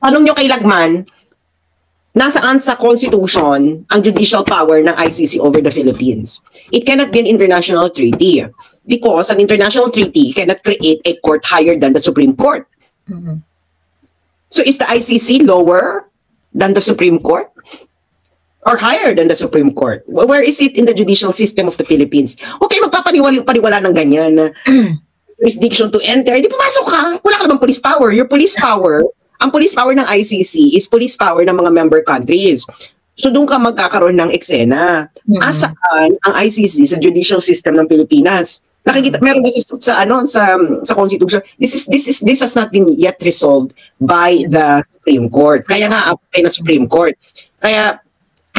tanong nyo kay Lagman, nasaan sa Constitution ang judicial power ng ICC over the Philippines? It cannot be an international treaty because an international treaty cannot create a court higher than the Supreme Court. So is the ICC lower than the Supreme Court? Or higher than the Supreme Court? Where is it in the judicial system of the Philippines? Okay, magpapaniwala ng ganyan na jurisdiction to enter. Di pumasok ka. Wala ka naman police power. Your police power, ang police power ng ICC is police power ng mga member countries. So doon ka magkakaroon ng eksena. Asaan ang ICC sa judicial system ng Pilipinas? Nakikita, meron ba sa Constitution? This has not been yet resolved by the Supreme Court. Kaya nga, na Supreme Court. Kaya,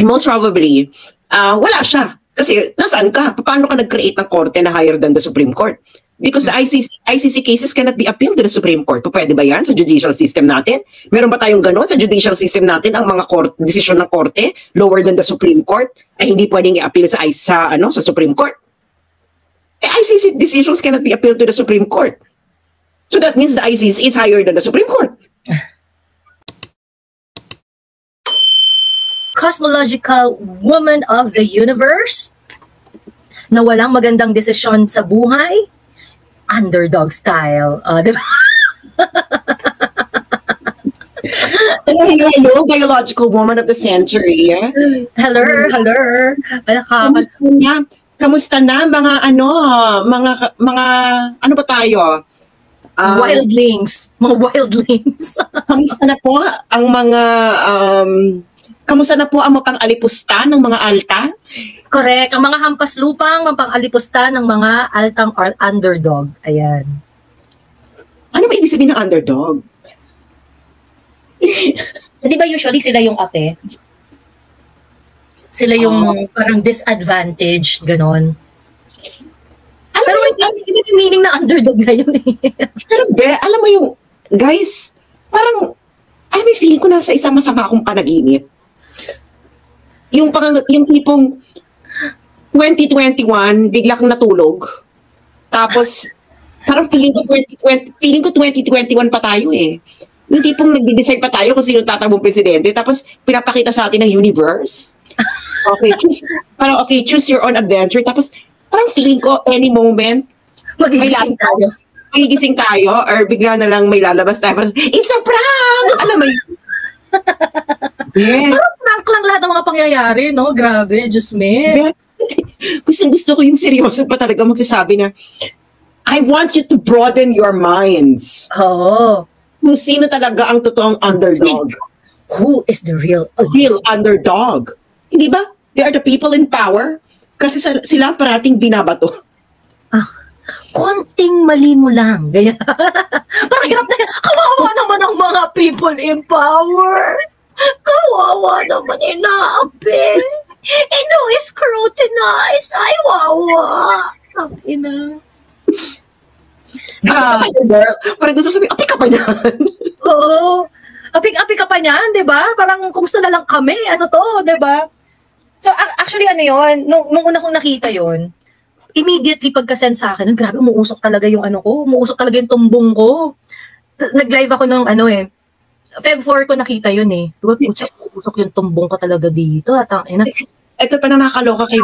most probably, wala siya. Kasi, nasaan ka? Paano ka nag-create ng korte na higher than the Supreme Court? Because the ICC cases cannot be appealed to the Supreme Court. Pwede ba yan sa judicial system natin? Meron ba tayong gano'n sa judicial system natin? Ang mga desisyon ng korte lower than the Supreme Court ay hindi pwedeng i-appeal sa Supreme Court. ICC decisions cannot be appealed to the Supreme Court. So that means the ICC is higher than the Supreme Court. Cosmological woman of the universe na walang magandang desisyon sa buhay, underdog style. Diba? Hello, biological woman of the century. Hello. Kamusta na mga ano ba tayo? Wildlings. Kamusta na po ang mga kamusta na po ang mapang-alipusta ng mga alta? Correct. Ang mga hampas lupang mapang-alipusta ng mga altang underdog. Ayan. Ano ba ibig sabihin ng underdog? Di ba usually sila yung ate? Sila yung parang disadvantage, ganon. Pero hindi yung meaning na underdog na yun eh. Pero alam mo yung, guys, parang, alam mo yung feeling ko nasa isang masama akong panaginip. Yung tipong 2021, bigla kang natulog. Tapos, parang feeling ko 2021 pa tayo eh. Yung tipong nagde-decide pa tayo kung sino tatakbong presidente. Tapos, pinapakita sa atin ng universe. Okay, choose your own adventure. Tapos, parang feeling ko, any moment, magigising tayo, or bigla na lang may lalabas tayo. Parang, it's a prank! Alam mo yun? Yeah. Parang prank lang lahat ng mga pangyayari, no? Grabe, Diyos me. Gusto ko yung seryoso pa talaga magsasabi na, I want you to broaden your minds. Kung sino talaga ang totoong underdog. Who is the real underdog? Hindi ba? They are the people in power. Kasi sila parating binabato. Konting mali mo lang. Parang hirap na yan. Kawawa naman ang mga people in power. Kawawa naman inaabil. Scrutinize. Ay, wawa. Ang ina. Parang gusto sabihin, apik ka pa niyan. Oo. Apik-apik ka pa niyan, di ba? Parang kumusta na lang kami. Ano to, di ba? So, actually, ano yun, nung una kong nakita yun, immediately pagka-send sa akin, grabe, umuusok talaga yung ano ko, umuusok talaga yung tumbong ko. Nag-live ako ng Feb 4 ko nakita yun eh. Pucha, umuusok yung tumbong ko talaga dito. Ito pa na nakakaloka kay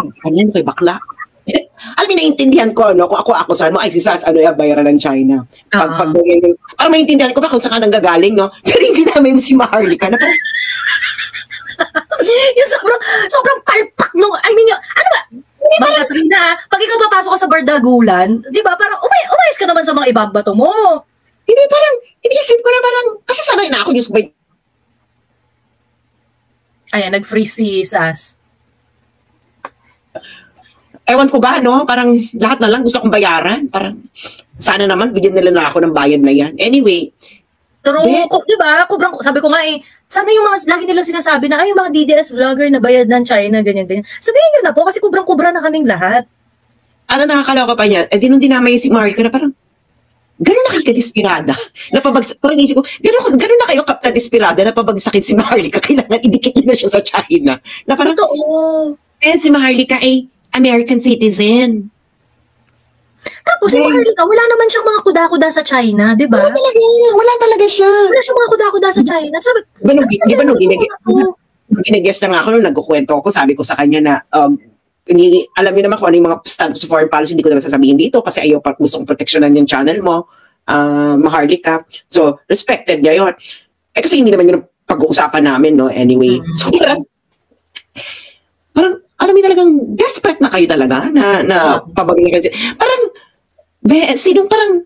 bakla. Alam mo, naiintindihan ko, no? Kung ako saan mo, ay si Sas, bayaran ng China. Parang maintindihan ko ba kung saan ka nang gagaling, no? Pero hindi namin si Maharlika na parang, yung sobrang palpak nung, ano ba? Katrina, pag ikaw papasok ka sa bardagulan, di ba, parang umayos ka naman sa mga ibabato mo. Hindi, parang, iniisip ko na parang, kasi sanay na ako, Diyos ko. Ayan, nag-freeze si Sas. Ewan ko ba, no? Parang lahat na lang gusto kong bayaran. Parang, sana naman, bigyan nila na ako ng bayad na yan. Anyway. Pero, di ba, sabi ko nga sana yung mga, lagi nilang sinasabi na, yung mga DDS vlogger na bayad ng China, ganyan. Sabihin nyo na po, kasi kubrang-kubra na kaming lahat. Ano nakakaloka pa niya? Di nung dinamay si Maharlika na parang, gano'n na kayo ka-desperada. Parang isip ko, gano'n na kayo ka-desperada na pabagsakin si Maharlika, kailangan idikit niya na siya sa China. Na parang, si Maharlika ay American citizen. Tapos, si Maharlika, wala naman siyang mga kuda-kuda sa China, di ba? Wala talaga siya. Wala siyang mga kuda-kuda sa China. Sabi, Di ba nung ginaguest na nga ako, nung nagkukwento ako, sabi ko sa kanya na, alam niyo naman kung ano yung mga standards of foreign policy, hindi ko naman sasabihin dito kasi ayaw gusto kong proteksyonan yung channel mo, Maharlika. So, respected niya yun. Kasi hindi naman yun pag-uusapan namin, no? Anyway. So, parang, alam niyo talagang desperate na kayo talaga na pabagay. Parang, sinong parang,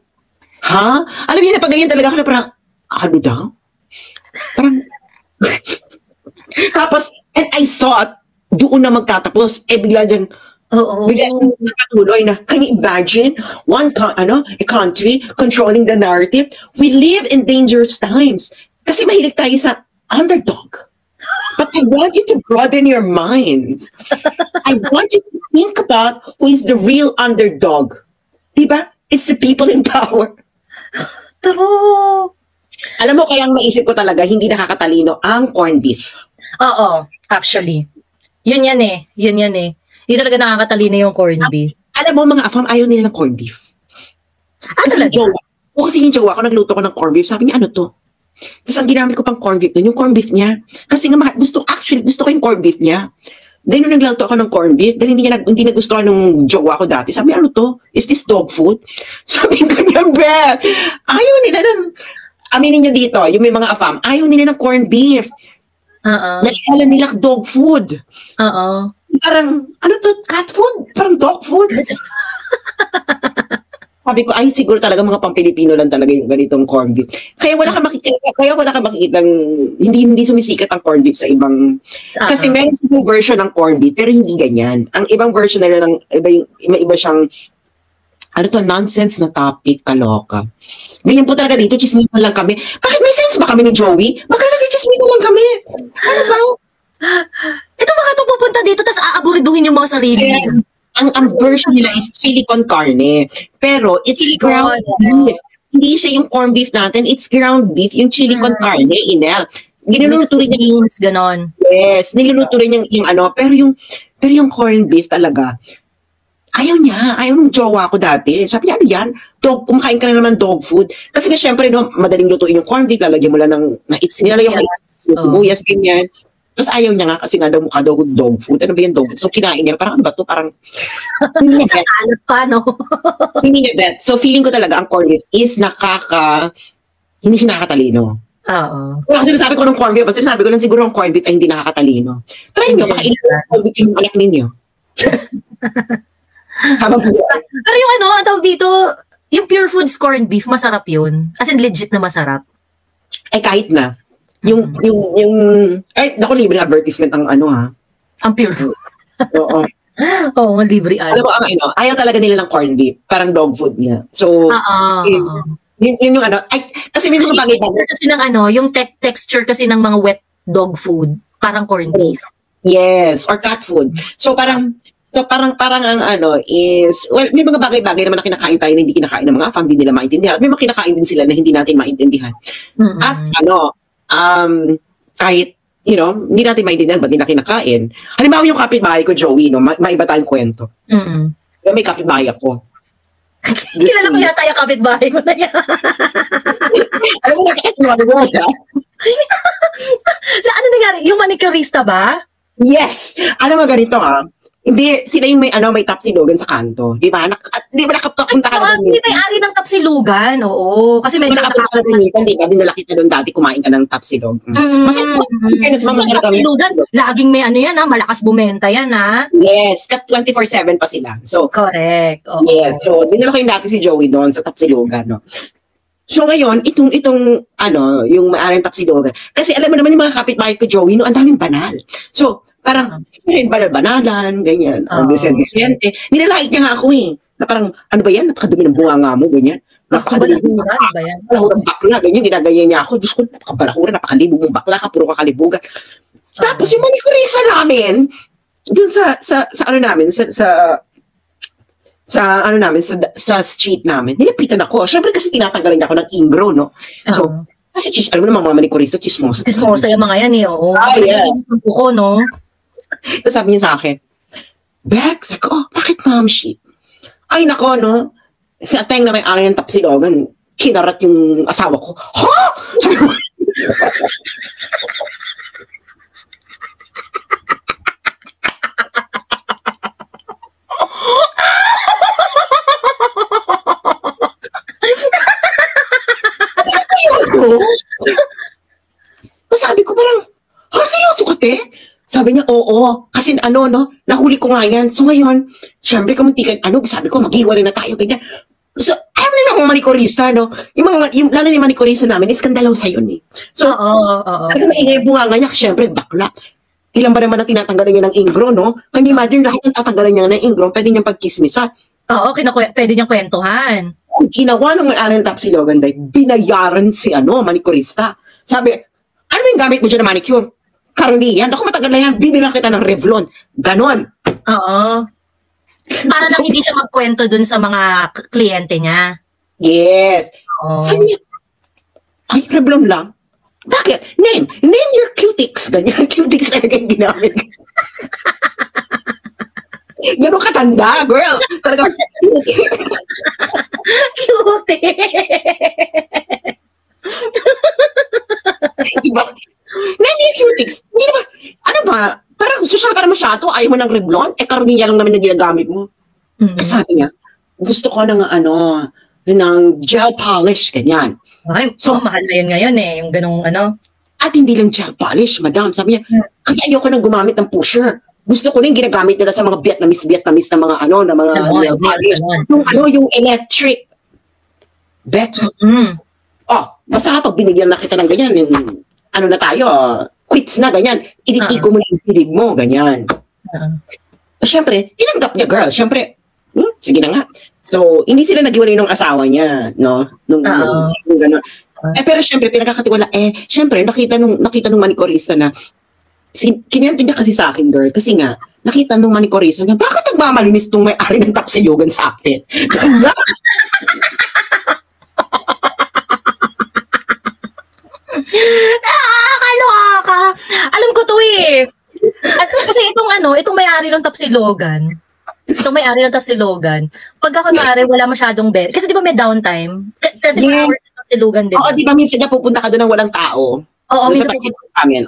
ha? Alam niyo na pag ganyan talaga ako na parang, ano daw? Parang, tapos, and I thought, doon na magtatapos, bigla dyan, bigla dyan nakatuloy na, can you imagine, a country controlling the narrative? We live in dangerous times. Kasi mahilig tayo sa underdog. But I want you to broaden your minds. I want you to think about who is the real underdog. Diba? It's the people in power. True. Alam mo, kaya ang naisip ko talaga, hindi nakakatalino ang corned beef. Oo, actually. Yun yan eh. Hindi talaga nakakatalino yung corned beef. Alam mo, mga afam, ayaw nila ng corned beef. Talaga? Kasi yung jowa ko, nagluto ko ng corned beef. Sabi niya, ano to? Tapos ang ginamit ko pang corned beef nun, yung corned beef niya. Kasi nga, gusto ko yung corned beef niya. Then nung nagluto ako ng corned beef, dahil hindi nagustuhan ng jowa ko dati, sabi, ano to? Is this dog food? Sabi ko niya, Beth, ayaw nila ng, aminin niyo dito, yung may mga afam, ayaw nila ng corned beef. Nalala nila dog food. Parang, ano to, cat food? Parang dog food? Sabi ko, ay, siguro talaga mga pang-Pilipino lang talaga yung ganitong corned beef. Kaya wala ka makikita hindi sumisikat ang corned beef sa ibang, kasi meron silang version ng corned beef, pero hindi ganyan. Ang ibang version nila iba siyang, ano to, nonsense na topic, kaloka. Ganyan po talaga dito, chismisan lang kami. Bakit may sense ba kami ni Joey? Bakit nag-chismisan lang kami? Ano ba? Ito baka ito pupunta dito, tapos aaburiduhin yung mga sarili nila. Ang version nila is chili con carne. Pero it's ground beef. Hindi siya yung corned beef natin, it's ground beef. Yung chili con carne, Inel. Ginuluto rin niya. Ganon. Yes, niluluto rin yung ano. Pero yung corned beef talaga, ayaw ng jowa ko dati. Sabi niya, ano yan? Kumakain ka na naman dog food. Kasi nga syempre, no, madaling lutuin yung corned beef, lalagyan mo lang nilalagyan mo buyas, ganyan. Tapos ayaw niya nga kasi nga daw mukha daw dog food. Ano ba yung dog food? So kinain niya, parang ano ba to? Parang, hindi niya bet. Pa, no? Hindi niya bet. So feeling ko talaga ang corned beef is hindi siya nakakatalino. Oo. Kasi sinasabi ko ng corned beef, sinasabi ko lang siguro ang corned beef ay hindi nakakatalino. Try nyo, pakainin yung corned beef yung anak ninyo. Pero yung ang tawag dito, yung Pure Foods corned beef, masarap yun. As in, legit na masarap. Kahit na. Yung naku, libre advertisement ang ang Pure Food. Oo. Oo, libre ads. Alam mo, ayaw talaga nila ng corned beef. Parang dog food nga. So, yun yung kasi may mga bagay-bagay. Kasi ng yung texture kasi ng mga wet dog food, parang corned beef. Yes, or cat food. So, parang ang is, well, may mga bagay-bagay naman na kinakain tayo na hindi kinakain ng mga hindi nila maintindihan. May mga kinakain din sila na hindi natin maintindihan. At kahit, hindi natin maintindihan ba't nila kinakain. Halimbawa yung kapitbahay ko, Joey, maiba tayong kwento. May kapitbahay ako. Kilala mo yata yung kapitbahay mo na yan. Alam mo, nakakasmali mo siya. Sa ano nangyari? Yung manicurista ba? Yes! Alam mo, ganito hindi, sila yung may tapsilugan sa kanto. Di ba? Di ba nakapunta ka na doon? Hindi may-ari ng tapsilugan. Oo. Kasi medyo nakapunta ka na doon. Di ba? Dinala kita doon dati, kumain ka ng tapsilog. Masarap tapsilugan. Laging may yan malakas bumenta yan Yes. Kasi 24/7 pa sila. So, correct. Oo. Yes. So, dinala ko yung dati si Joey doon sa tapsilugan. No? So, ngayon, itong yung may-ari ng tapsilugan. Kasi alam mo naman yung mga kapitbahay ko, Joey, ang daming banal. So, parang, rin banal-banalan, ganyan, disente. Nilalait niya nga ako na parang, ano ba yan? Napakadumi ng bunganga mo, ganyan. Napakadumi ba yan? Napakadumi bakla, ganyan, ginagaya niya ako. Diyos ko, napakabalahura, napakalibog mong bakla ka, puro kakalibugan. Tapos yung manikurisa namin, dun sa street namin, nilapitan ako. Siyempre kasi tinatanggalan niya ako ng ingro, no? So, kasi alam mo naman, mga manikurista, chismosa. Chismosa yung mga yan oo. Yeah. Ko, no? Tapos sabi niya sa akin, Bex, ako, bakit ma'am sheep? Ay, nako, no? Si Ateng na may-ari ng Tapsilogan, kinarat yung asawa ko. Ha? Sabi ko, seryoso? Sabi ko parang, seryoso ka, te? Sabi niya, oo. Kasi no, nahuli ko nga yan. So ngayon, syempre kamuntikan, sabi ko, maghiwalay na tayo, ganyan. So, alam niyo mga manikorista, no? Lalo na yung manikorista namin, iskandalaw sa yun, eh. So, talaga maingay bunga nga niya, syempre, bakla. Ilan ba naman ang tinatanggalan niya ng ingro, no? Kanya imagine, lahat ng tatanggalan niya ng ingro, pwede niyang pagkismisa. Oo, pwede niyang kwentuhan. Ginawa ng may-ari ng Tapsilogan, binayaran si manikorista. Sabi, ano yung gamit mo dyan na manicure? Karamihan. Ako matagal na yan, bibilang kita ng Revlon. Ganon. Oo. Para lang hindi siya magkwento dun sa mga kliyente niya. Yes. Sabi niya, ay, Revlon lang. Bakit? Name your cutics. Ganyan, cutics talaga yung ginamit. Ganon katanda, girl. Talaga, cutics. Cutics. Diba? Name your cutics. Ano ba? Parang social ka na masyado, ayaw mo ng Revlon, karamihan lang naman na ginagamit mo. Sabi niya, gusto ko ng ng gel polish, ganyan. Ay, so, mahal na yun ngayon eh, yung ganong At hindi lang gel polish, madam. Sabi niya, kasi ayoko nang gumamit ng pusher. Gusto ko rin ginagamit nila sa mga Vietnamese na mga na mga polish. Yung electric. Bet. Basta pag binigyan na kita ng ganyan, na tayo, quits na, ganyan. Initigo mo yung pilig mo, ganyan. Siyempre, tinanggap niya, girl. Siyempre, sige na nga. So, hindi sila naghiwalay ng asawa niya, no? Nung gano'n. Pero siyempre, pinagkakatiwala, siyempre, nakita nung manikorista na, kinento niya kasi sa akin, girl, kasi nga, nakita nung manikorista na, bakit nagmamalinis itong may-ari ng Tapsilogan sa akin? Nakakaloka. Alam ko to eh. Kasi itong may-ari ng Tapsilogan, pagka kunwari wala masyadong bed, kasi di ba may downtime? Yes. Tapsilogan din. Oo, di ba minsan na pupunta ka doon ng walang tao? Oo, minsan pupunta kami.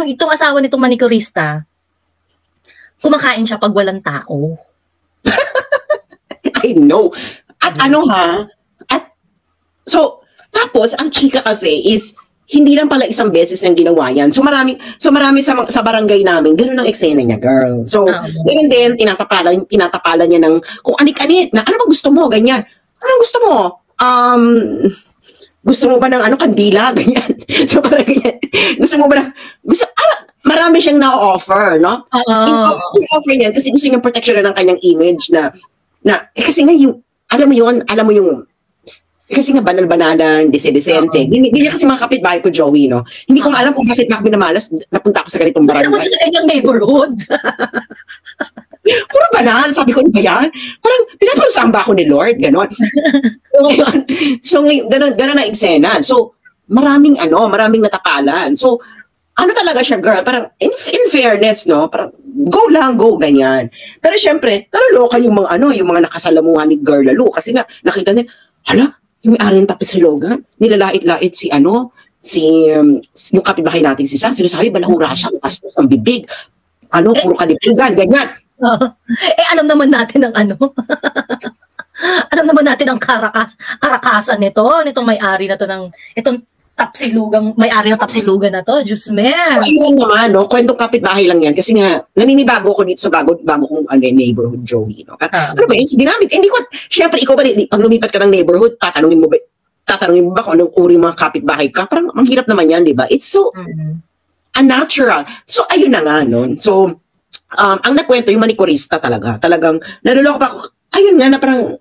Itong asawa nitong manikurista, kumakain siya pag walang tao. I know. At tapos, ang chika kasi is, hindi lang pala isang beses yung ginawa yan. So marami sa barangay namin, gano'n ang eksena niya, girl. So, ganun din, tinatapalan niya ng kung anik-anik na, ano ba gusto mo, ganyan. Ano gusto mo? Gusto mo ba ng kandila, ganyan. So parang ganyan. Marami siyang na-offer, no? In-offer niyan kasi gusto niyang protection ng kanyang image na kasi nga yung, alam mo yung kasi nga banal-banalan, dese-desente. Hindi niya kasi mga kapitbahay ko, Joey, no? Hindi ko alam kung bakit minamalas, napunta ako sa ganitong barangay. Ano sa kanyang neighborhood? Puro banal, sabi ko, ano ba yan? Parang, pinaparusahan ba ako ni Lord? Ganon. So ngayon, ganon na eksena. So, maraming natapalan. So, talaga siya, girl? Parang, in fairness, no? Parang, go, ganyan. Pero syempre, naluloka yung mga nakasalamuhan ni Girl Lalo. Kasi nga, nakita niya, hala, yung may-ari ng Tapsilogan, nilalait-lait yung kapitbahay natin si Sa, sinasabi, balahura siya, pastos ang bibig, puro kalipugan, ganyan. Alam naman natin ang alam naman natin ang karakasan nitong may-ari na to itong Tapsilugan, may-ari ng Tapsilugan na to, Diyos me. Ayun naman, no? Kwentong kapitbahay lang yan. Kasi nga, naninibago ko dito sa bago kong neighborhood, Joey, no? Ano ba yun? Ginamit. Hindi ko, syempre, ikaw ba, pag lumipat ka ng neighborhood, tatanungin mo ba kung anong uri mga kapitbahay ka? Parang, ang hirap naman yan, di ba? It's so unnatural. So, ayun na nga, no? So, ang nakwento, yung manikurista talagang, naluloko pa ako, ayun nga, na parang,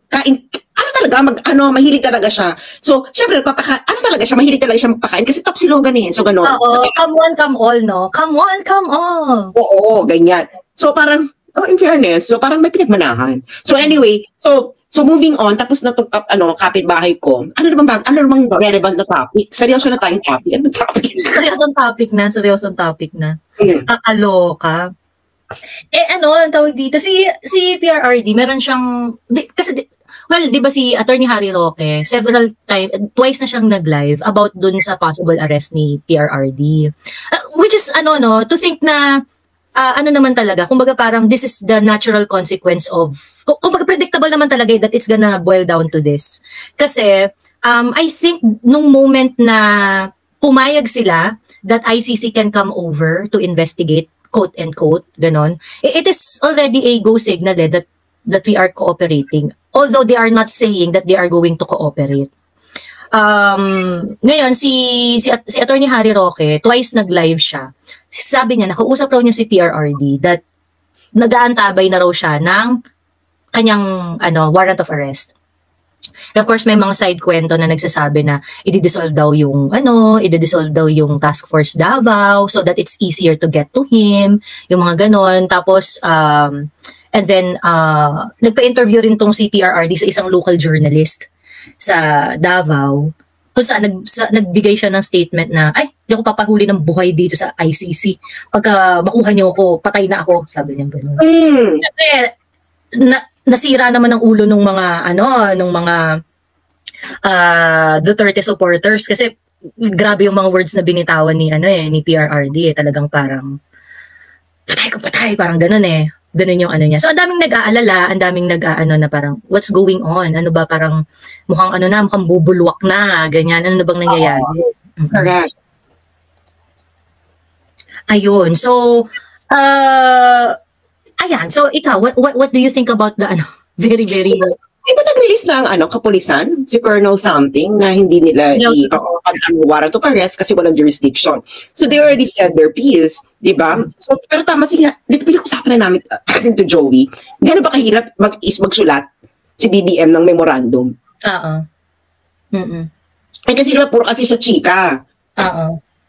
mahilig talaga siya. So, syempre, mahilig talaga siya magpakain kasi Tapsilogan eh. So, gano'n. Oo, come on, come all, no? Come on, come all. Oo, ganyan. So, parang, in fairness, so parang may pinagmanahan. So, anyway, so moving on, tapos na itong kapitbahay ko, ano namang relevant na topic? Seryoso na tayong topic. Ano topic? Seryosong topic na. Kakaloka. Ano, ang tawag dito, si PRRD, meron siyang, well, di ba si Attorney Harry Roque, twice na siyang nag-live about dun sa possible arrest ni PRRD. Which is, to think na, ano naman talaga, kumbaga parang this is the natural consequence of, kumbaga predictable naman talaga that it's gonna boil down to this. Kasi, I think nung moment na pumayag sila that ICC can come over to investigate, quote and quote, ganon, it is already a go signal that we are cooperating. Although they are not saying that they are going to cooperate. Ngayon, si Attorney Harry Roque, twice nag-live siya. Sabi niya, nakausap raw niya si PRRD that nag-aantabay na raw siya ng kanyang warrant of arrest. And of course, may mga side kwento na nagsasabi na i-dissolve daw yung task force Davao so that it's easier to get to him, yung mga ganon. Tapos, and then, nagpa-interview rin tong si PRRD sa isang local journalist sa Davao kung saan nagbigay siya ng statement na, ay, hindi ako papahuli ng buhay dito sa ICC. Pagka makuha niyo ako, patay na ako. Sabi niya gano'n. Kasi, nasira naman ang ulo ng mga Duterte supporters kasi grabe yung mga words na binitawan ni PRRD. Talagang parang, patay, parang gano'n eh. Ganun yung niya. So, ang daming nag-aalala, ang daming na parang, what's going on? Ano ba, parang, mukhang bubulwak na, ganyan. Ano na bang nangyayari? Correct. Ayun. So, ayan. So, ikaw, what do you think about the, very, very... Di ba nag-release na ang kapulisan, si Colonel something, na hindi nila warrant of arrest kasi walang jurisdiction. So they already said their piece, di ba? So, pero tama siya, di ba pinag-usapan na namin to Joey, gano'n ba kahirap magsulat si BBM ng memorandum? Kasi di ba puro kasi siya chika.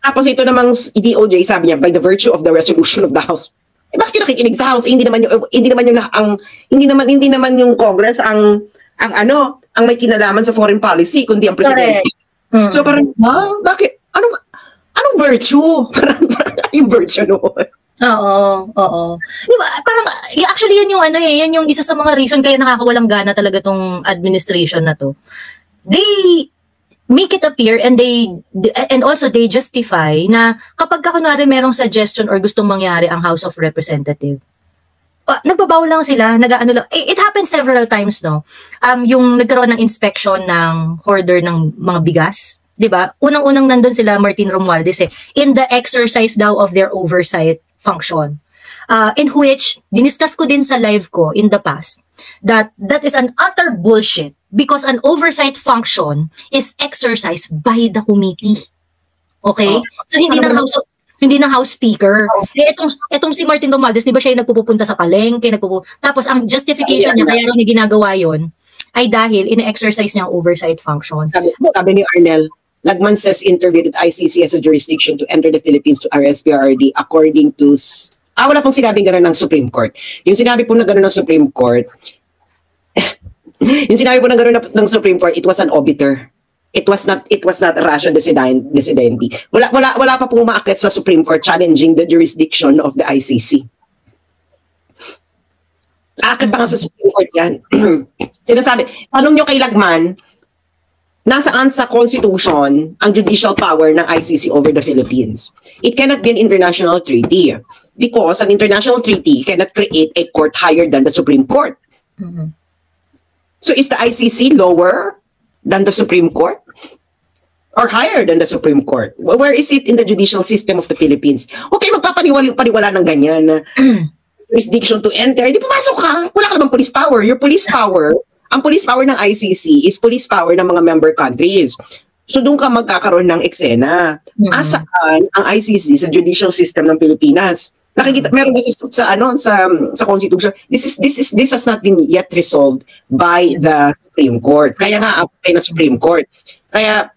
Tapos ito namang DOJ, sabi niya, by the virtue of the resolution of the House. Bakit nakikinig sa House? Hindi naman yung Congress ang may kinalaman sa foreign policy kundi ang presidente. So parang bakit anong virtue? Parang yung virtue noon. Oo. Diba, parang actually yan yung isa sa mga reason kaya nakakawalang gana talaga tong administration na to. They make it appear and also they justify na kapag kunwari merong suggestion or gustong mangyari ang House of Representatives, nagbabaw lang sila, lang. It happened several times, no? Yung nagkaroon ng inspection ng hoarder ng mga bigas, di ba? Unang-unang nandun sila Martin Romualdez in the exercise daw of their oversight function. In which, diniscuss ko din sa live ko in the past, that is an utter bullshit because an oversight function is exercised by the committee. Okay? So hindi ng House Speaker. Etong si Martin Romualdez, di ba siya yung nagpupunta sa palengke, tapos ang justification niya kaya raw niya ginagawa yon ay dahil ine-exercise niya ang oversight function. Sabi ni Arnel, Lagman says interviewed at ICC as a jurisdiction to enter the Philippines to arrest PRRD according to wala pong sinabing gano'n ng Supreme Court. Yung sinabi po na gano'n ng Supreme Court, ng Supreme Court, it was an obiter. It was not ratio decidendi. Wala pa pong umaakit sa Supreme Court challenging the jurisdiction of the ICC. Aakit pa nga sa Supreme Court yan. Sinasabi, tanong nyo kay Lagman, nasaan sa Constitution ang judicial power ng ICC over the Philippines? It cannot be an international treaty because an international treaty cannot create a court higher than the Supreme Court. So is the ICC lower than the Supreme Court? Or higher than the Supreme Court? Where is it in the judicial system of the Philippines? Okay, magpapaniwala ng ganyan na jurisdiction to enter. Di pumasok ka. Wala ka naman police power. Your police power, ang police power ng ICC is police power ng mga member countries. So doon ka magkakaroon ng eksena. Asaan ang ICC sa judicial system ng Pilipinas? Nakikita, meron ba sa Constitution, this has not been yet resolved by the Supreme Court. Kaya nga apply na Supreme Court. Kaya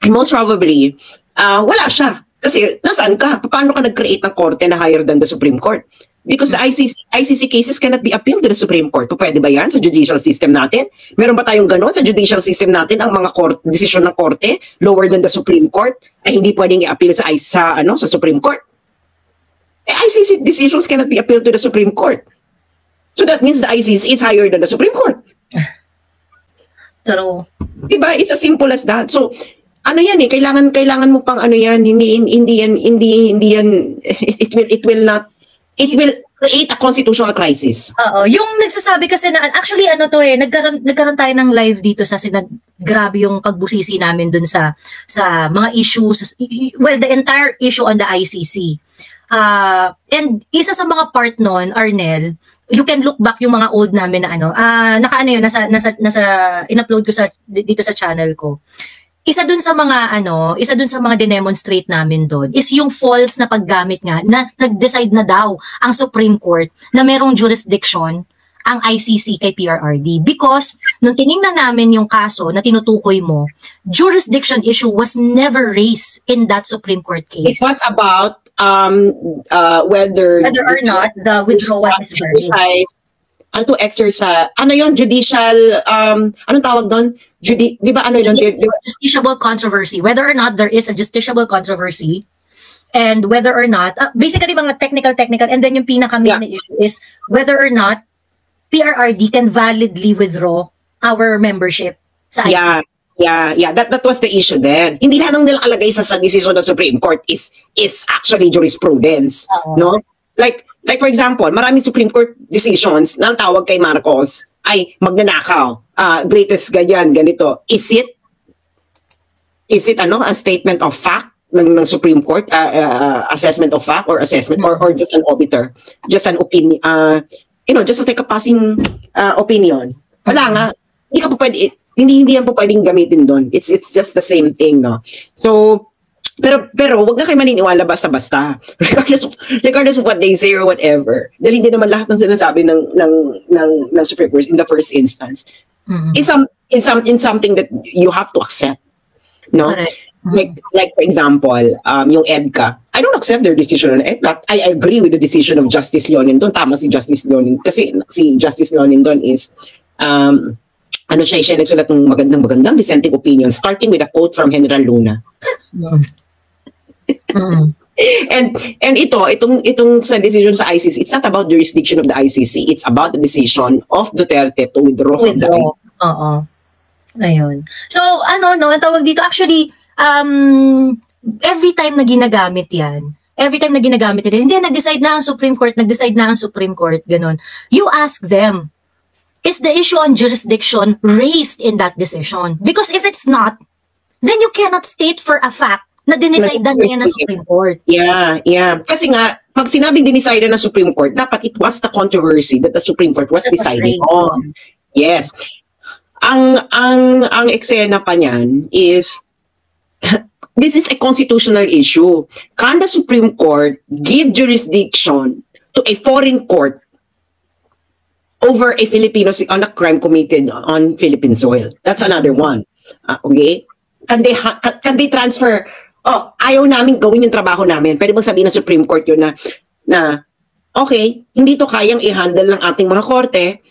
most probably wala siya. Kasi nasaan ka? Paano ka nag-create ng korte na higher than the Supreme Court? Because the ICC cases cannot be appealed to the Supreme Court. Pwede ba yan sa judicial system natin? Meron ba tayong gano'n sa judicial system natin? Ang mga desisyon ng korte lower than the Supreme Court ay hindi pwedeng i-appeal sa Supreme Court. ICC decisions cannot be appealed to the Supreme Court. So that means the ICC is higher than the Supreme Court. Pero, diba? It's as simple as that. So, ano yan eh, kailangan mo pang ano yan, hindi yan, it will create a constitutional crisis. Oo, yung nagsasabi kasi na, actually ano to eh, nagkaroon tayo ng live dito sa grabe yung pagbusisi namin dun sa mga issues, well, the entire issue on the ICC. And isa sa mga part nun, Arnel, you can look back yung mga old namin na nasa in-upload ko dito sa channel ko. Isa dun sa mga dinemonstrate namin doon is yung false na paggamit nga na nag-decide na daw ang Supreme Court na merong jurisdiction ang ICC kay PRRD. Because nung tiningnan namin yung kaso na tinutukoy mo, jurisdiction issue was never raised in that Supreme Court case. It was about whether or not the withdrawal is valid. Judicial, anong tawag doon? Di ba Justiciable controversy. Whether or not there is a justiciable controversy, and whether or not, basically mga technical, and then yung pinaka-main na issue is whether or not PRRD can validly withdraw our membership sa ICC. Yeah. That was the issue then. Hindi lahat ng nilakalagay sa decision ng Supreme Court is actually jurisprudence, no? Like for example, maraming Supreme Court decisions na ang tawag kay Marcos ay magnanakaw, greatest ganito. Is it a statement of fact ng Supreme Court, assessment of fact or assessment or just an obiter, just an opinion, just like a passing opinion. Wala nga, hindi yan po pwedeng gamitin doon. It's just the same thing, no? So pero wag na kayo maniniwala basta-basta. Regardless of what they say or whatever. Dahil hindi naman lahat ng sinasabi ng Supreme Court in the first instance. It's something that you have to accept. No? Like for example, yung EDCA. I don't accept their decision on EDCA. I agree with the decision of Justice Leonin doon. Tama si Justice Leonin. Kasi si Justice Leonin doon is siya nagsulat ng magandang dissenting opinion starting with a quote from General Luna. And itong sa decision sa ICC, it's not about jurisdiction of the ICC, it's about the decision of Duterte to withdraw from the ICC. Ayun. So ang tawag dito actually every time na ginagamit yan, hindi nag-decide na ang Supreme Court, ganun. You ask them, is the issue on jurisdiction raised in that decision? Because if it's not, then you cannot state for a fact na dinicide na niya ng Supreme Court. Yeah. Kasi nga, pag sinabing dinicide na ng Supreme Court, dapat it was the controversy that the Supreme Court was deciding on. Yes. Ang eksena pa niyan is, this is a constitutional issue. Can the Supreme Court give jurisdiction to a foreign court over a Filipino on a crime committed on Philippine soil? That's another one. Okay? Can they transfer, ayaw namin gawin yung trabaho namin. Pwede bang sabihin ng Supreme Court yun na okay, hindi to kayang i-handle ng ating mga korte,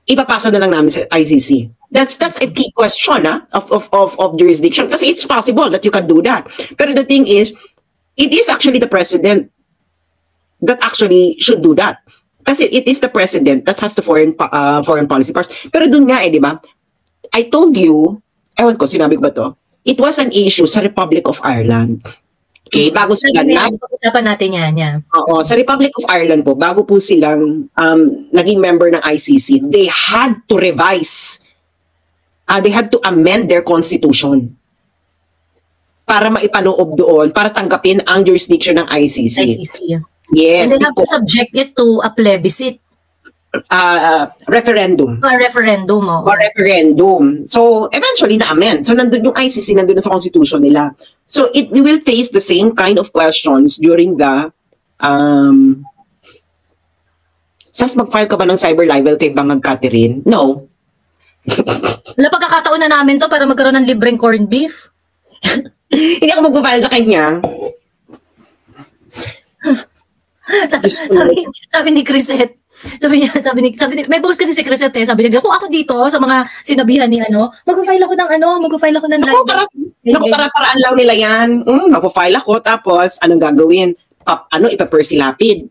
ipapasa na lang namin sa ICC. That's a key question of jurisdiction. Kasi it's possible that you can do that. Pero the thing is, it is actually the president that actually should do that. Kasi it is the president that has the foreign policy powers. Pero dun nga di ba? I told you, ewan ko, sinabi ko ba to? It was an issue sa Republic of Ireland. Okay, bago sila pag-usapan natin yan. Oo, sa Republic of Ireland po, bago po silang naging member ng ICC, they had to revise. They had to amend their constitution para maipaloob doon, para tanggapin ang jurisdiction ng ICC. Yes. And they have to subject it to a plebiscite. Referendum. Referendum. So, eventually na-amend. So, nandun yung ICC, nandun na sa constitution nila. So, we will face the same kind of questions during the Sas, mag-file ka ba ng cyber libel kay Bangag Catherine? No. Wala, pagkakataon na namin to para magkaroon ng libreng corned beef. Hindi ako mag-file sa kanya. sabi ni Crisette, sabi niya, may post kasi si Crisette sabi niya, kung ako dito sa mga sinabihan ni mag-file ako ng para-paraan lang nila yan. Mag-file ako, tapos anong gagawin? ipapersilapid.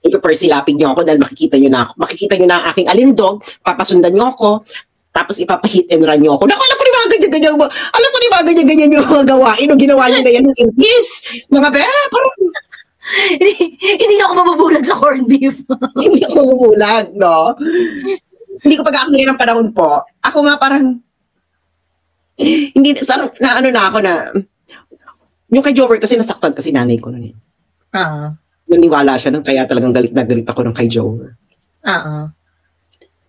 Ipapersilapid niyo ako dahil makikita niyo na ako. Makikita niyo na ang aking alindog, papasundan niyo ako, tapos ipapahit and run niyo ako. Naku, alam ko ni mga ganyan-ganyan mo. Alam ko ni mga ganyan-ganyan yung mga gawain o ginawa niyo na yan ng English. Mga parang... Hindi ako mabubulag sa corned beef. Hindi ako mabubulag, no? Hindi ko pag-aaksaya ng panahon po. Ako nga parang... Hindi, sarang, na ano na ako na... Yung kay Jover kasi nasaktan kasi nanay ko nun eh. Naniwala siya nang kaya talagang galit na galit ako ng kay Jover.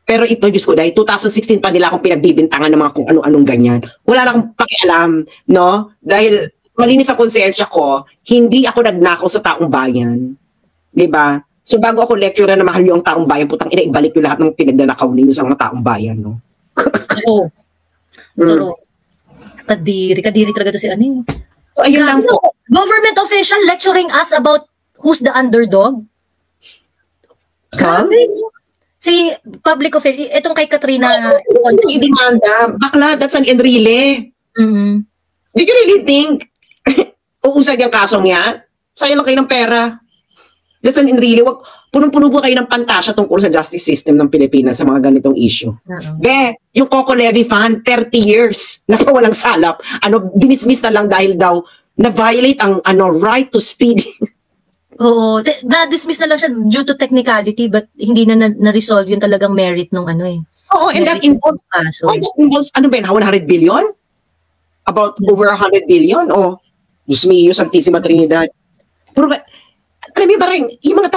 Pero ito, Diyos ko, dahil 2016 pa nila akong pinagbibintangan ng mga kung ano-anong ganyan. Wala na akong pakialam, no? Dahil malinis ang konsensya ko, hindi ako nagnakaw sa taong bayan. Diba? So bago ako lecturer na mahal niyo ang taong bayan, putang ina, ibalik niyo lahat ng pinagnanakaw ninyo sa mga taong bayan, no? Oo. Pero, kadiri talaga to si ano. So ayun lang po. Government official lecturing us about who's the underdog? Grabe. Si public official, itong kay Katrina. Demanda. Bakla, that's an Enrile. Do you really think uusad yung kasong yan? Sayang lang kayo ng pera. That's an Enrile. Punong-puno po kayo ng pantasya tungkol sa justice system ng Pilipinas sa mga ganitong issue. Be, yung Coco Levy Fund, 30 years, walang salap. Dinismiss na lang dahil daw na-violate ang right to speed. Oo, na-dismiss na lang siya due to technicality but hindi na-resolve yung talagang merit nung Oo, and that involves, ano ba yun, 100 billion? About over 100 billion? O, Diyos me, yung Santissima Trinidad. Pero, alam mo ba rin, yung mga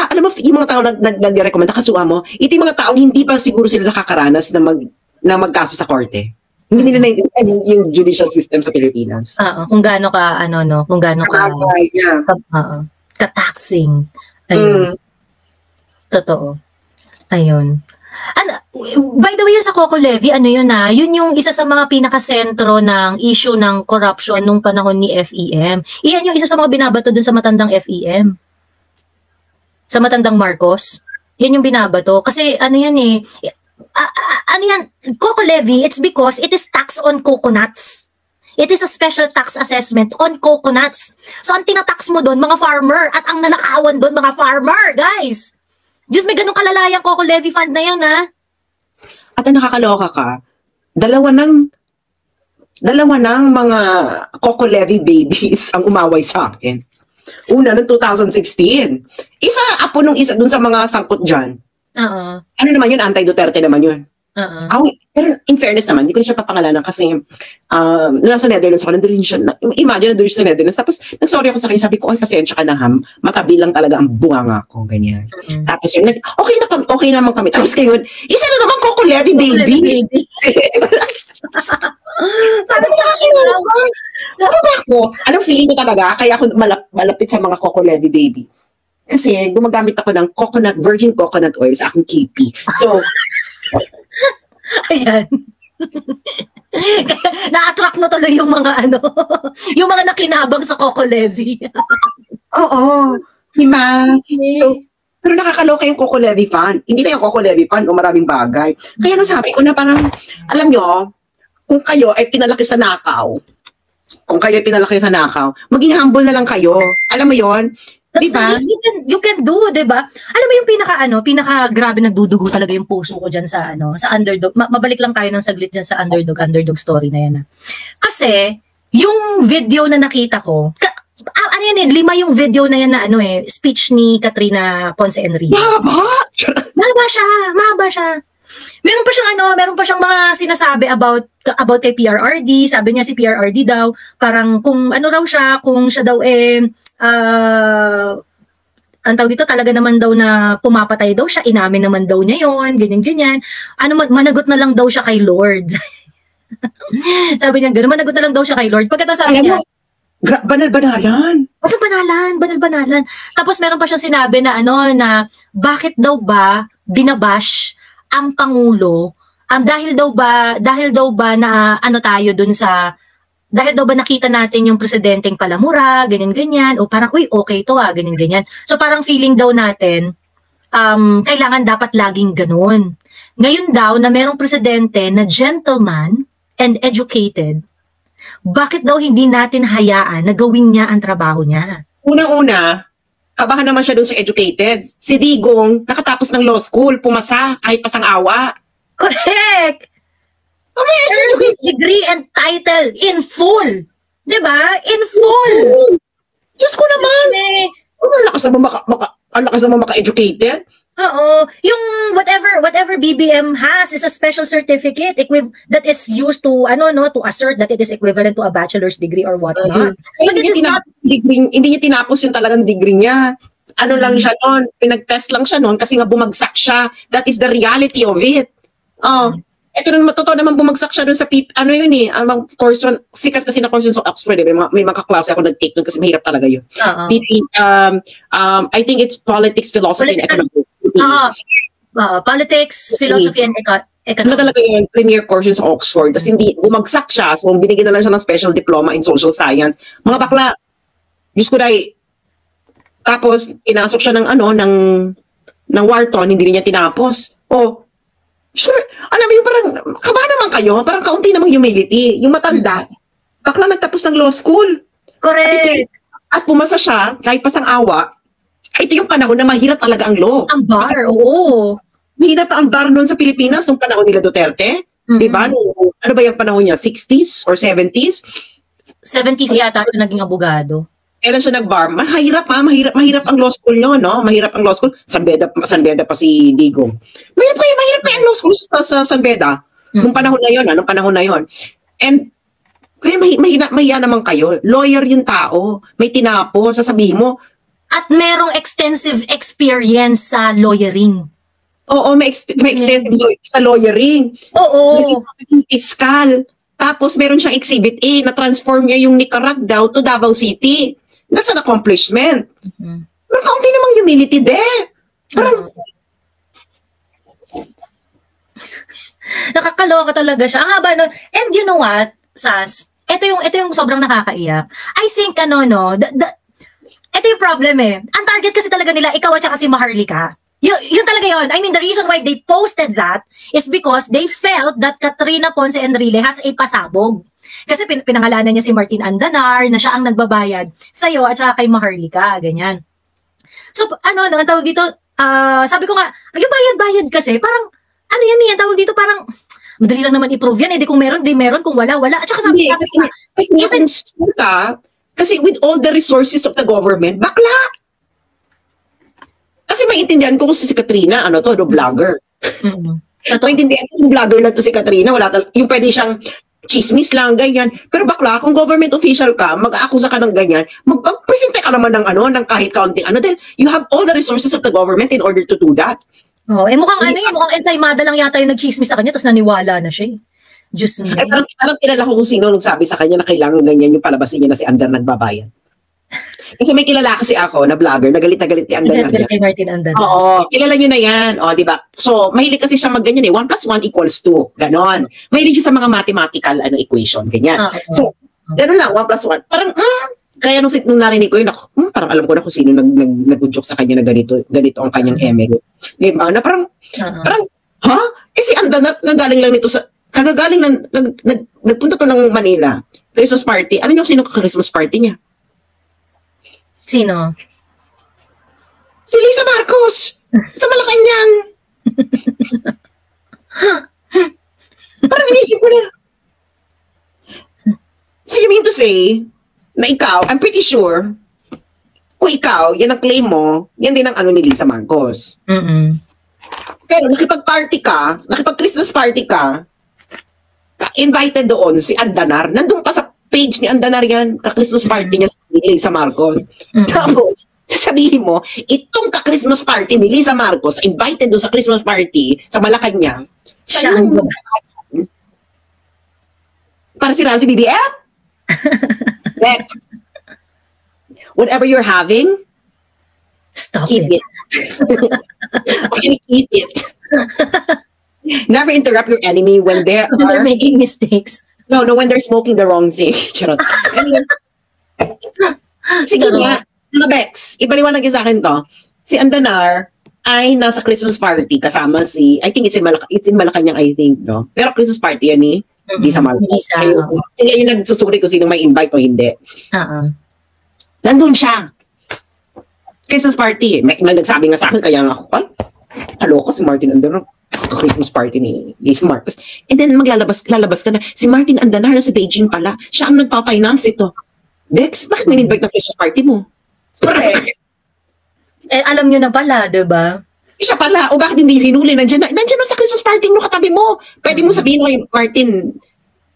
tao nag-recommend, nakasuha mo, ito yung mga tao, hindi pa siguro sila nakakaranas na magkaso sa korte. Hindi nila naiintindihan yung judicial system sa Pilipinas. Kung gaano ka, kung gaano ka, ka-taxing. Ayun. Totoo. Ayun. By the way, sa Coco Levy, yun yung isa sa mga pinakasentro ng issue ng corruption nung panahon ni FEM. Iyan yung isa sa mga binabato dun sa matandang FEM. Sa matandang Marcos. Yan yung binabato. Kasi Coco Levy, it's because it is tax on coconuts. It is a special tax assessment on coconuts. So, ang tinatax mo doon, mga farmer. At ang nanakawan doon, mga farmer, guys. Diyos, may ganun kalalayang Coco Levy Fund na yan, ha? At ang nakakaloka ka, dalawa ng mga Coco Levy babies ang umaway sa akin. Una, noong 2016. Apo nung isa dun sa mga sangkot dyan. Ano naman yun? Anti-Duterte naman yun. Pero in fairness naman, hindi ko na siya papangalanan kasi nung nasa Netherlands ako, nandun siya, imagine nandun siya sa Netherlands, tapos nag-sorry ako sa kanya, sabi ko, ay pasensya ka na ham, matabi lang talaga ang bunganga ko, ganyan. Tapos yun, okay naman kami. Tapos ngayon, isa na naman Coco Levy baby. Parang nakakilala. Ano ba ako? Anong feeling ko talaga, kaya ako malapit sa mga Coco Levy baby. Kasi gumagamit ako ng virgin coconut oil sa aking KP. So, ayan. Na-attract mo tuloy yung mga yung mga nakinabang sa Coco Levy. Oo. Diba? So, pero nakakaloka yung Coco Levy Fund. Hindi na yung Coco Levy Fund o maraming bagay. Kaya nasabi ko na parang, alam nyo, kung kayo ay pinalaki sa nakaw, maging humble na lang kayo. Alam mo yon? Diba? You can do, diba? Alam mo yung pinaka grabe nagdudugo talaga yung puso ko dyan sa underdog. Mabalik lang tayo ng saglit dyan sa underdog story na yan. Kasi, yung video na nakita ko, 5 yung video na yan na speech ni Katrina Ponce Enrile. Mahaba siya. Meron pa siyang mga sinasabi about kay PRRD. Sabi niya si PRRD daw, parang kung siya daw ang tawag dito, talaga naman daw na pumapatay daw siya, inamin naman daw niya yon, ganyan. Managot na lang daw siya kay Lord. Sabi niya, gano'n, managot na lang daw siya kay Lord. Pagkatapos sabi niya, banal-banalan. Banal-banalan. Tapos meron pa siyang sinabi na na bakit daw ba binabash ang Pangulo, dahil daw ba na tayo dun sa, dahil daw ba nakita natin yung presidenteng palamura, ganyan-ganyan, o parang, uy, okay to ganyan-ganyan. So parang feeling daw natin, kailangan dapat laging ganun. Ngayon daw na merong presidente na gentleman and educated, bakit daw hindi natin hayaan na gawin niya ang trabaho niya? Unang-una, kabahan naman siya dun sa educated. Si Digong, nakatapos ng law school, pumasa kahit pasang-awa. Correct! Okay, Service degree and title in full. Diba? In full. Diyos ko naman. Ang lakas naman maka-educated. Oo. Yung whatever BBM has is a special certificate that is used to to assert that it is equivalent to a bachelor's degree or whatnot. But Hindi niya tinapos yung talagang degree niya. Ano lang siya noon, pinag-test lang siya noon kasi nga bumagsak siya. That is the reality of it. Ito naman, totoo naman bumagsak siya doon sa ang course one, sikat kasi na course sa Oxford, may mga kaklase ako nag-take doon kasi mahirap talaga yun. I think it's politics, philosophy, and economics. Politics, philosophy, and economics. Ano talaga yun, premier course yun sa Oxford. Tapos hindi, bumagsak siya, so binigyan na lang siya ng special diploma in social science. Mga bakla, Diyos ko dahil, tapos, pinasok siya ng Wharton, hindi rin niya tinapos. Sure. Alam mo yung parang, kaba naman kayo, parang kaunti namang humility. Yung matanda, bakla nagtapos ng law school. Correct. At pumasa siya, kahit pasang-awa, ito yung panahon na mahirap talaga ang law. Ang bar, oo. Mahirap ang bar noon sa Pilipinas nung panahon nila Duterte. Diba? Ano ba yung panahon niya? 60s or 70s? 70s yata siya naging abogado. Kailan siya nag-bar? Mahirap ang law school nyo, no? Mahirap ang law school. San Beda pa si Digong. Mahirap kayo ang law school sa San Beda. Nung panahon na yon. And, kaya mahiya naman kayo. Lawyer yung tao. May tinapo. Sasabihin mo. At merong extensive experience sa lawyering. Oo, may extensive sa lawyering. Oo. Naging fiscal. Tapos, meron siyang Exhibit A na transform niya yung Nicaragua to Davao City. That's an accomplishment. Pero kaunti namang humility Parang, nakakaloka talaga siya. Ang haba nun. And you know what, Sas? Ito yung sobrang nakakaiyak. I think, ito yung problem eh. Ang target kasi talaga nila, ikaw at saka si Maharlika. Yun talaga yun. I mean, the reason why they posted that is because they felt that Katrina Ponce Enrile has a pasabog. Kasi pinangalanan niya si Martin Andanar na siya ang nagbabayad sa'yo at saka kay Maharlika, ganyan. So, ang tawag dito, sabi ko nga, yung bayad-bayad kasi, parang, yan, tawag dito, parang, madali lang naman i-prove yan, di kung meron, di meron, kung wala. At saka sabi kasi with all the resources of the government, bakla! Kasi maintindihan ko kung si Katrina, vlogger. Maintindihan ko kung vlogger lang to si Katrina, yung pwede siyang chismis lang, ganyan. Pero bakla, kung government official ka, mag-aakusa ka ng ganyan, mag-presente ka naman ng kahit kaunting dahil you have all the resources of the government in order to do that. Mukhang mukhang ensaymada lang yata yung nag-chismis sa kanya, tapos naniwala na siya. Diyos niya. Parang kilala ko kung sino nung sabi sa kanya na kailangan ganyan yung palabasin niya na si Andar nagbabayan. Kasi may kilala kasi ako na vlogger, nagalit ni Andar. Kay Martin Andar. Oo, kilala niyo na yan. Di ba? So, mahilig kasi siya magganyan 1 + 1 = 2. Ganon. Mahilig siya sa mga mathematical equation, ganyan. So, ganon lang, 1 + 1. Parang, kaya nung narinig ko yun, parang alam ko na kung sino nag-udyok sa kanya na ganito ang kanyang email. Di ba? Na parang, si Andar nagaling lang nito kagagaling nagpunta to ng Manila. Christmas party. Ano yung sino ka-Christmas party niya? Sino? Si Lisa Marcos! Sa Malacanang! Parang inisip ko na. So you mean to say, na ikaw, I'm pretty sure, kung ikaw, yan ang claim mo, yan din ang ni Lisa Marcos. Pero nakipag-Christmas party ka, invited doon si Andanar, nandun pa sa page ni Andanar yan, ka-Christmas party niya sa Lisa Marcos. Tapos, sasabihin mo, itong ka-Christmas party ni Lisa Marcos, invited doon sa Christmas party sa Malacanang, siya yung para siraan si BBM? Next. Whatever you're having, keep it. Actually, keep it. Never interrupt your enemy when they're making mistakes. No, when they're smoking the wrong thing. Charot. Sige nga, mga Bex, ipaliwanag sa akin to. Si Andanar ay nasa Christmas party kasama I think it's in Malacanang, I think, no? Pero Christmas party yan hindi sa Marcos. Kaya yung nagsusuri kung sino may invite o hindi. Nandun siya. Christmas party. May nagsabi nga sa akin, kaya nga ako, ay, kaloko si Martin Andanar. Christmas party ni Liz Marcos. And then lalabas ka na, si Martin Andanar na sa Beijing pala. Siya ang nagpa-finance ito. Bex, bakit may invite na Christmas party mo? Correct. Alam nyo na pala, diba? Siya pala, o bakit hindi hinuli? Nandiyan na sa Christmas party mo, katabi mo. Pwede mo sabihin kay Martin,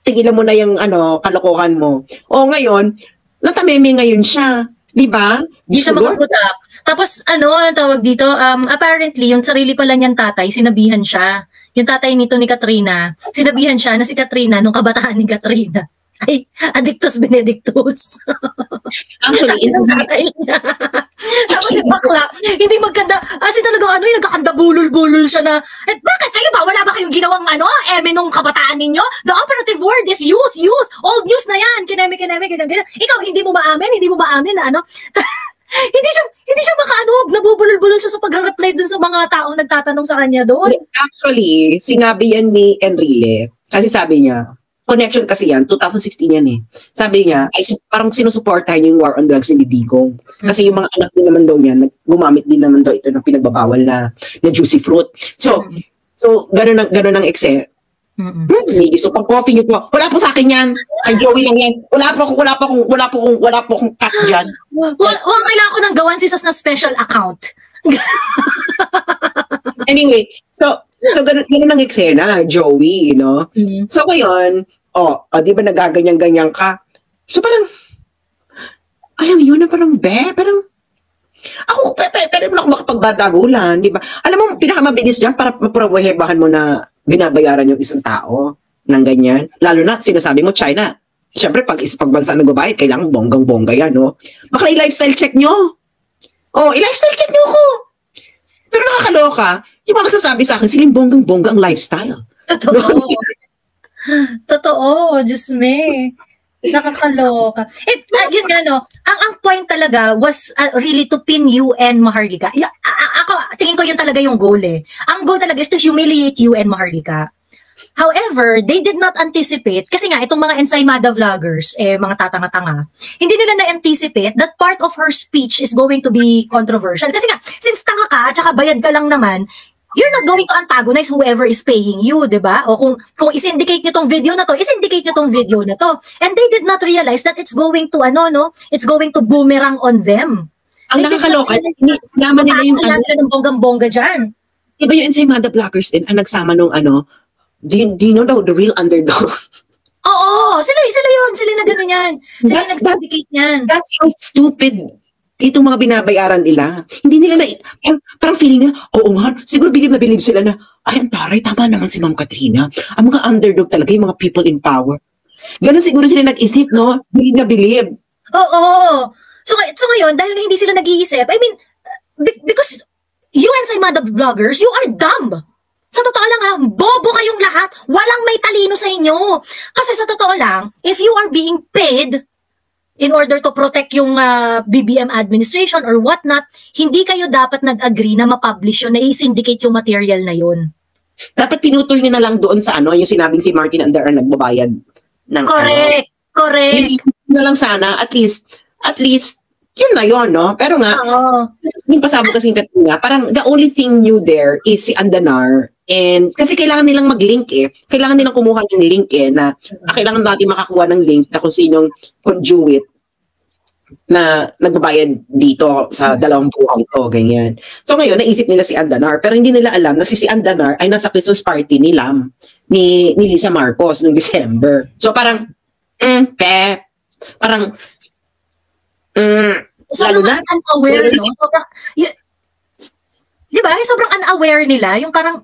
tigilan mo na yung kalokohan mo. O ngayon, natameme ngayon siya. Diba? Hindi siya makaputak. Tapos, ang tawag dito, apparently, yung sarili pala niyang tatay, sinabihan siya. Yung tatay nito ni Katrina, sinabihan siya na si Katrina, nung kabataan ni Katrina, ay, addictus benedictus. Actually, tatay niya. Tapos si bakla, hindi maganda, kasi talaga nagkakanda bulol-bulol siya na, bakit kayo ba? Wala ba kayong ginawang eme nung kabataan ninyo? The operative word is youth. Old news na yan. Kineme, ganyan. Ikaw, hindi mo maamin na hindi siya nabubulol-bulol siya sa pag-reply dun sa mga taong nagtatanong sa kanya doon. Actually, sinabi yan ni Enrile, kasi sabi niya, connection kasi yan, 2016 yan eh. Sabi niya, ay parang sinusuportahan yung war on drugs ni Digong. Kasi yung mga anak din naman daw niya, gumamit din naman daw ito ng pinagbabawal na juicy fruit. So gano'n ang ekse. May gusto pang coffee niyo po. Wala po sa akin yan. Kay Joey lang yan. Wala po akong cut dyan. Kailangan ko nang gawan na special account. Anyway, so ganun ang eksena, Joey, So ngayon, di ba nagaganyan-ganyan ka? So parang, alam mo yun, parang ako, pero mo ako makapagbadagulan, di ba? Alam mo, pinakamabilis dyan para maprobuhebahan mo na binabayaran yung isang tao ng ganyan. Lalo na, sinasabi mo, China. Siyempre, pag bansa nagbabayad, kailangan bonggang-bongga yan, Baka i-lifestyle check nyo. I-lifestyle check nyo ako. Pero nakakaloka, yung mga nagsasabi sa akin, silang bonggang-bongga ang lifestyle. Totoo, Diyos me. Nakakaloka. Yun nga, ang point talaga was really to pin you and Maharlika. Ako, tingin ko yun talaga yung goal eh. Ang goal talaga is to humiliate you and Maharlika. However, they did not anticipate, kasi nga, itong mga Ensaymada vloggers, mga tatanga-tanga, hindi nila na-anticipate that part of her speech is going to be controversial. Kasi nga, since tanga ka, at saka bayad ka lang naman, you're not going to antagonize whoever is paying you, di ba? O kung is-indicate nyo tong video na to, is-indicate nyo tong video na to. And they did not realize that it's going to, it's going to boomerang on them. Ang nakakaloka, naman nila yung ng bonggang-bongga dyan. Diba yung Ensaymada vloggers din, ang nagsama nung do you know the real underdog? Oo, sila yun. Sila na gano'n yan. Sila nag-dedicate yan. That's so stupid. Itong mga binabayaran nila. Hindi nila parang feeling nila, oo nga, siguro believe sila na, ay, ang taray, tama naman si Ma'am Katrina. Ang mga underdog talaga, yung mga people in power. Ganon siguro sila nag-isip, no? Believe na believe. Oo. So ngayon, dahil hindi sila nag-iisip, I mean, because you Ensaymada vloggers, you are dumb. Sa totoo lang bobo kayong lahat. Walang may talino sa inyo. Kasi sa totoo lang, if you are being paid in order to protect yung BBM administration or whatnot, hindi kayo dapat nag-agree na ma-publish yun, na i-syndicate yung material na yun. Dapat pinutol nyo na lang doon sa yung sinabing si Martin Andanar nagbabayad ng Correct. Yun na lang sana, at least, yun na yun, no? Pero nga, yung pasabog kasi yung Katrina, parang the only thing new there is si Andanar. And kasi kailangan nilang mag-link eh. Kailangan nilang kumuha ng link eh, na kailangan natin makakuha ng link na kung sinong conduit na nagbabayad dito sa dalawang buwan ito, ganyan. So ngayon, naisip nila si Andanar, pero hindi nila alam na si Andanar ay nasa Christmas party ni Lisa Marcos noong December. So parang, lalo na, unaware, no? Sobrang, di ba? Sobrang unaware nila, yung parang,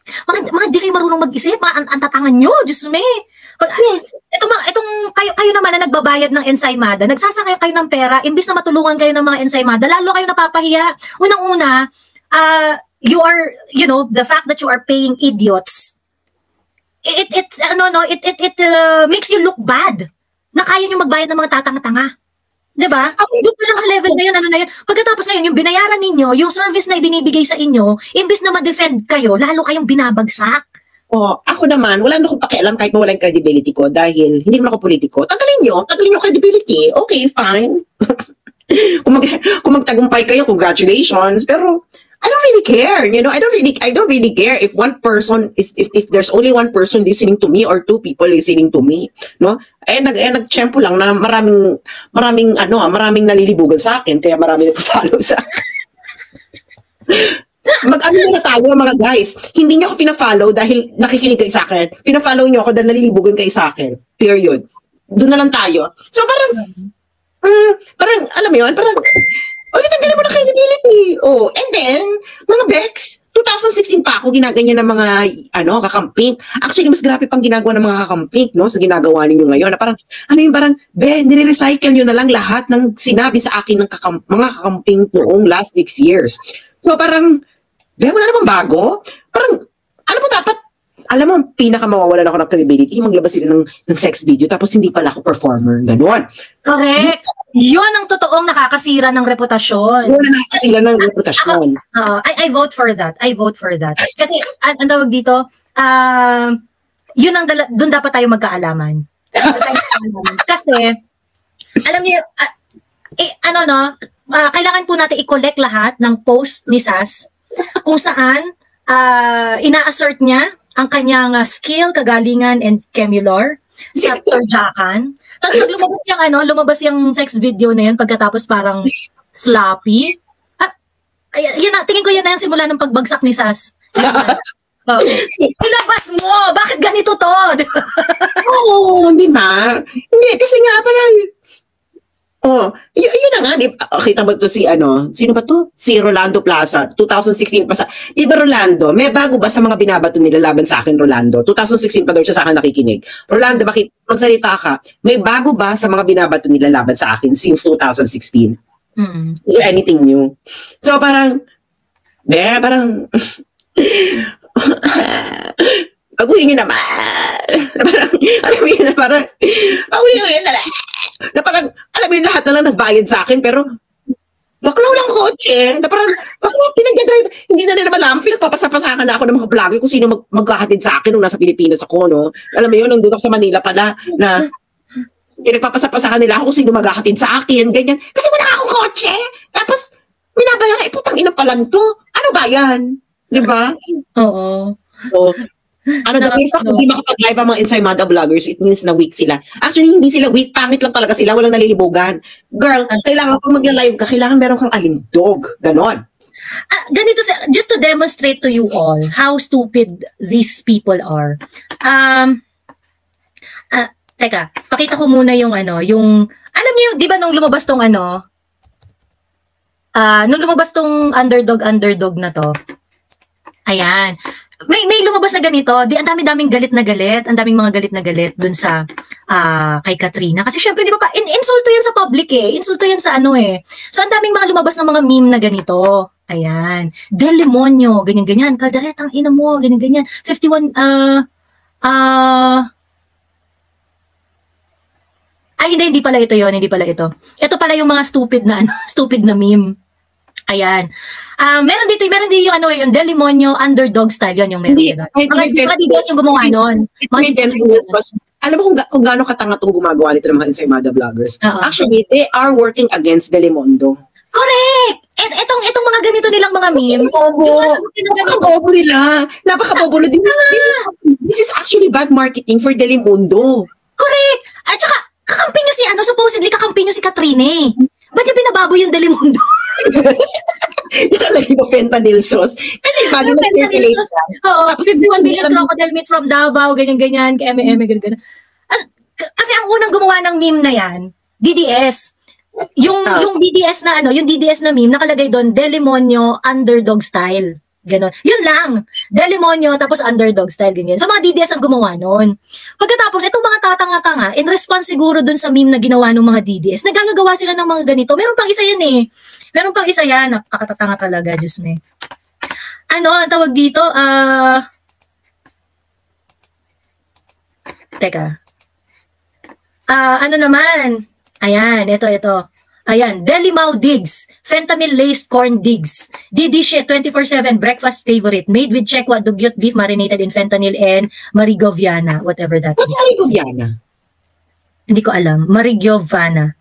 mga di kayo marunong mag-isip, ang tatangan nyo, Diyos me. Itong kayo naman na nagbabayad ng Ensaymada, nagsasakay kayo ng pera, imbis na matulungan kayo ng mga Ensaymada, lalo kayo napapahiya. Unang-una, you are, the fact that you are paying idiots, it makes you look bad na kaya nyo magbayad ng mga tatanga-tanga. Diba? Doon pa lang sa level na yun, Pagkatapos ngayon, yung binayaran ninyo, yung service na ibinibigay sa inyo, imbis na ma-defend kayo, lalo kayong binabagsak. Ako naman, wala na akong pakialam kahit mawala yung credibility ko dahil hindi naman ako politiko. Tanggalin nyo credibility. Okay, fine. Kung magtagumpay kayo, congratulations. Pero I don't really care, you know. I don't really care if one person is if there's only one person listening to me or two people listening to me, no? Nagtiyempo lang na maraming nalilibugan sa akin, kaya maraming nagpo-follow sa akin. Mag-ano na tayo mga guys. Hindi niyo ako pina-follow dahil nakikinig kayo sa akin. Pina-follow niyo ako dahil nalilibugan kayo sa akin. Period. Doon na lang tayo. So parang alam mo yun, parang tanggalin mo na credibility. Oh, and then, mga Bex, 2016 pa ako ginaganyan ng mga, kakamping. Actually, mas grabe pang ginagawa ng mga kakamping, no, sa ginagawa ninyo ngayon. Na parang, nire-recycle nyo na lang lahat ng sinabi sa akin ng mga kakamping noong last 6 years. So, parang, wala namang bago. Parang, alam mo, pinakamawawalan ako ng credibility, maglabas sila ng sex video, tapos hindi pala ako performer. Ganon. Correct. Yun ang totoong nakakasira ng reputasyon. Yun ang nakakasira ng reputasyon. I vote for that. Kasi, ang tawag dito, yun ang doon dapat tayo magkaalaman. Kasi, alam niyo, kailangan po natin i-collect lahat ng post ni Sas kung saan ina-assert niya ang kanyang skill, kagalingan, and kemulor sa Turjakan. Tapos pag lumabas yung sex video na yun, pagkatapos parang sloppy. Tingin ko yan na yung simula ng pagbagsak ni Sas. Ilabas mo! Bakit ganito to? Oo, di ba? Hindi, kasi nga parang, yun na nga, kita ba ito sino ba to? Si Rolando Plaza, 2016 pa sa, iba Rolando, may bago ba sa mga binabato nila laban sa akin, Rolando? 2016 pa daw siya sa akin nakikinig. Rolando, bakit magsalita ka? May bago ba sa mga binabato nila laban sa akin since 2016? Is there anything new? So parang, pag-uwi naman. Parang, alam mo yun, parang, pag-uwi na lang. Na parang, alam mo yun, lahat na lang nagbayad sa akin, pero, baklaw lang kotse. Na parang, baklaw, pinag-drive. Hindi na nila alam, pinagpapasapasakan na ako ng mga vlogger kung sino magkahatid sa akin nung nasa Pilipinas ako, no? Alam mo yun, nung doon ako sa Manila pala, na, pinagpapasapasakan nila ako kung sino magkahatid sa akin, ganyan. Kasi wala akong kotse. Tapos, minabayaran, putang ina pa lang to. Ano ba yan? Diba? Oo. So, hindi makapag-live ang mga Ensaymada vloggers, it means na weak sila. Actually, hindi sila weak, pangit lang talaga sila, walang nalilibugan. Girl, kailangan kung mag-live ka, kailangan meron kang alindog. Ganon. Ganito, just to demonstrate to you all how stupid these people are. Teka, pakita ko muna yung alam niyo, di ba nung lumabas tong underdog na to, ayan, may lumabas na ganito, ang dami-daming galit na galit, ang daming mga galit na galit dun sa kay Katrina. Kasi syempre, di ba insulto yan sa public insulto yan sa So, ang daming mga lumabas ng mga meme na ganito. Ayan. Del Demonyo, ganyan-ganyan. Kaldaretang ina mo, ganyan-ganyan. 51, hindi pala ito yon, hindi pala ito. Ito pala yung mga stupid na meme. Ayan. Meron dito yung yung Del Demonyo underdog style, yun yung meron dito. Mga DDS yung gumawa nun. Alam mo kung gaano katanga tong gumagawa nito ng mga Ensaymada vloggers. Actually, they are working against Del Demonyo. Correct! Etong mga ganito nilang mga meme. Napaka-bobo nila. Napaka-bobo. This is actually bad marketing for Del Demonyo. Correct! At saka, kakampi nyo supposedly kakampi nyo si Katrina. Ba't yung binababo yung Del Demonyo? Nakalagay mo fentanyl sauce. Kasi imagine na-circulate. Oo. 51 million crocodile meat from Davao, ganyan-ganyan, eme-eme, ganyan-ganyan. Kasi ang unang gumawa ng meme na yan, DDS. Yung DDS na meme, nakalagay doon, Del Demonyo underdog style. Ganon. Yun lang. Del Demonyo, tapos underdog style, ganyan. So, mga DDS ang gumawa nun. Pagkatapos, itong mga tatanga-tanga, in response siguro dun sa meme na ginawa ng mga DDS, nagagagawa sila ng mga ganito. Meron pang isa yan Meron pang isa yan. Napakatatanga talaga, Diyos me. Ang tawag dito? Teka. Naman? Ayan, ito. Ayan, Delimau Digs, fentanyl-laced corn digs. DD shit, 24/7 breakfast favorite, made with Chekwa dugyot beef marinated in fentanyl and marigoviana, whatever that is. What's marigoviana? Hindi ko alam. Marigoviana.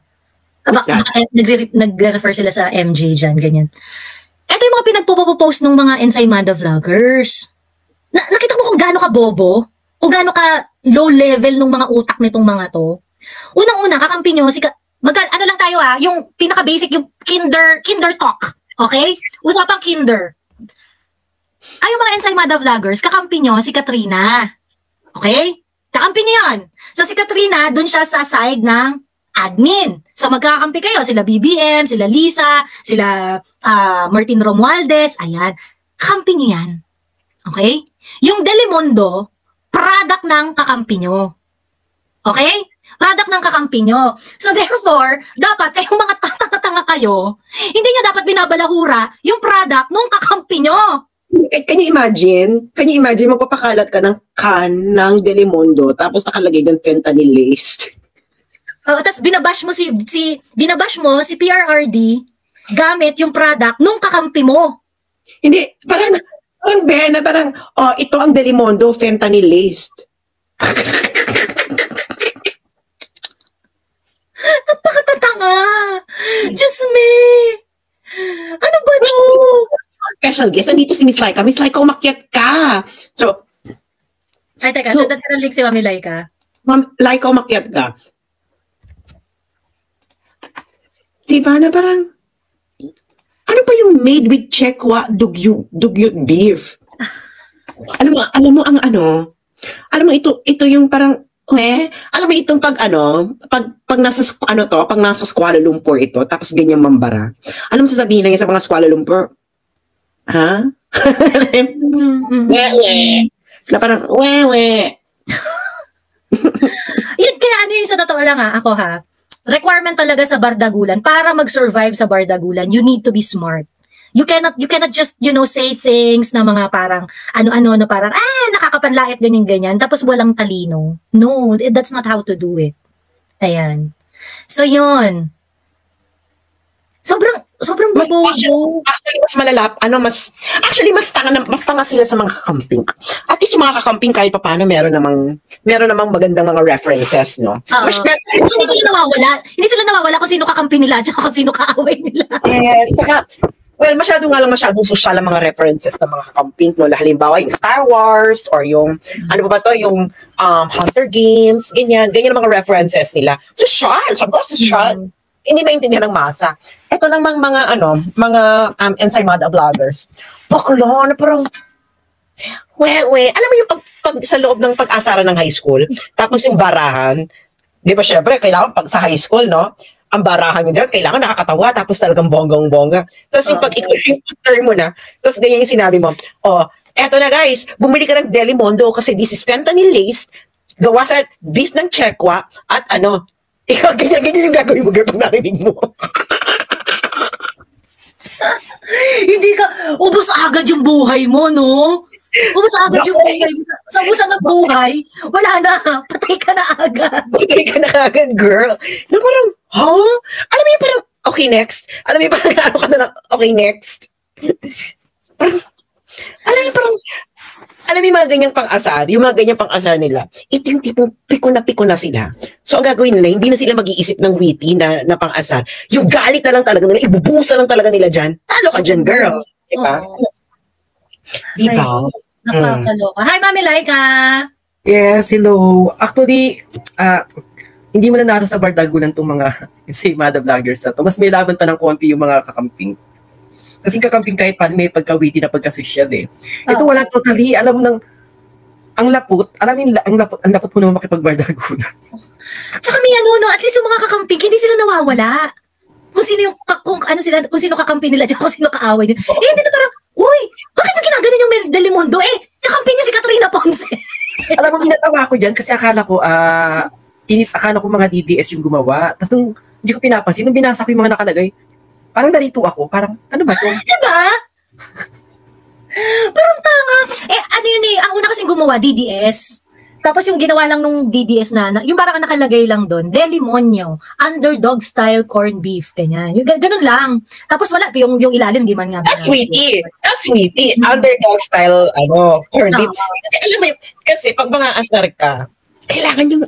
Nagre-refer sila sa MJ dyan, ganyan. Ito yung mga pinagpo-post ng mga Ensaymada vloggers. Nakita mo kung gaano ka bobo? Kung gaano ka low level ng mga utak nitong mga to? Unang-una, kakampi nyo, ano lang tayo yung pinaka-basic, yung kinder talk. Okay? Usapang kinder. Yung mga Ensaymada vloggers, kakampi nyo si Katrina. Okay? Kakampi nyo yan. So si Katrina, dun siya sa side ng admin. So magkakampi kayo, sila BBM, sila Lisa, sila Martin Romualdez, ayan. Kakampi nyo yan. Okay? Yung Delimundo, product ng kakampi nyo. Okay? Product ng kakampi nyo. So therefore, dapat kayong mga tanga-tanga kayo, hindi nyo dapat binabalahura yung product ng kakampi nyo. Can you imagine? Magpapakalat ka ng can ng Delimundo, tapos nakalagay doon fentanyl laced. Tapos binabash mo si PRRD gamit yung product nung kakampi mo. Hindi, parang ito ang Delimundo fentanyl laced. Napakatatanga! Diyos me! Ano ba to? Special guest, nandito si Miss Laika. Miss Laika, umakyat ka! So, teka, so narinig si Mami Laika. Ma'am Laika, umakyat ka. Diba na parang, ano ba yung made with Chekwa dugyot beef? Alam mo ito yung parang, alam mo itong pag nasa Kuala Lumpur ito, tapos ganyan mambara. Alam mo sasabihin lang sa mga Kuala Lumpur, ha? Na parang, Yun kaya sa totoo lang ako requirement talaga sa bardagulan, para mag-survive sa bardagulan, you need to be smart. You cannot just, say things na mga parang, na parang, nakakapanlait ganyan, tapos walang talino. No, that's not how to do it. Ayan. So, yun. Sobrang bobo. Actually, mas malalap. Mas tanga sila sa mga kakamping. At least yung mga kakamping kahit paano meron namang magandang mga references, no? Hindi sila nawawala kung sino kakampi nila at kung sino kaaway nila. Yes, saka, masyadong social ang mga references ng mga kakamping, no? Halimbawa, yung Star Wars, or yung, yung Hunter Games, ganyan ang mga references nila. Social. Hindi maintindihan ng masa. Ito namang mga Ensaymada vloggers. Bakla na parang alam mo yung pag sa loob ng pag-asaran ng high school, tapos yung barahan, di ba syempre, kailangan pag sa high school, no? Ang barahan nyo dyan, kailangan nakakatawa, tapos talagang bonggang-bongga. Tapos yung pag ikaw yung turn mo na, tapos ganyan yung sinabi mo, eto na guys, bumili ka ng Delimundo kasi this is fentanyl laced, gawa sa beef ng Chekwa, at ikaw, ganyan yung gagawin mo pag narinig mo. Hindi ka, ubos agad yung buhay mo, no? Ubos agad yung buhay mo. Sa ubusan ng buhay, wala na, patay ka na agad. Patay ka na agad, girl. Na parang, alam mo yung parang, okay, next. Alam mo yung parang, okay, next. Parang, alam mo yung mga ganyang pang-asar nila, ito yung tipong piko na sila. So, ang gagawin nila, hindi na sila mag-iisip ng witty na pang-asar. Yung galit na lang talaga nila, ibubusa lang talaga nila dyan. Talo ka dyan, girl. Diba? Diba? Nakakaloka. Hi, Mami Laika! Yes, hello. Actually, hindi mo na nato sa bardagulan itong mga Ensaymada vloggers na to. Mas may laban pa ng konti yung mga kakamping. Kasi kakamping kahit paano may pagka-witty na pagka-social eh. Ito wala totally, alam mo nang, ang lapot mo naman makipagbardagulan. Tsaka may at least yung mga kakamping, hindi sila nawawala. Kung sino kakampi nila, kung sino kaaway nila. Hindi na parang, uy, bakit na ginaganon yung Delimundo? Kakampi niyo si Katrina Ponce. Alam mo, minatawa ko dyan kasi akala ko mga DDS yung gumawa. Tapos nung hindi ko pinapansin, nung binasa ko yung mga nakalagay, parang narito ako, parang, ano ba ito? Diba? Parang tanga. Ang una kasing gumawa, DDS. Tapos yung ginawa lang nung DDS yung parang nakalagay lang doon, Delimonyo, underdog style corned beef, ganyan. Yung ganun lang. Tapos wala, yung ilalim, di man nga. That's witty. Underdog style, corned beef. Kasi alam mo, kasi pag mga asar ka, kailangan yung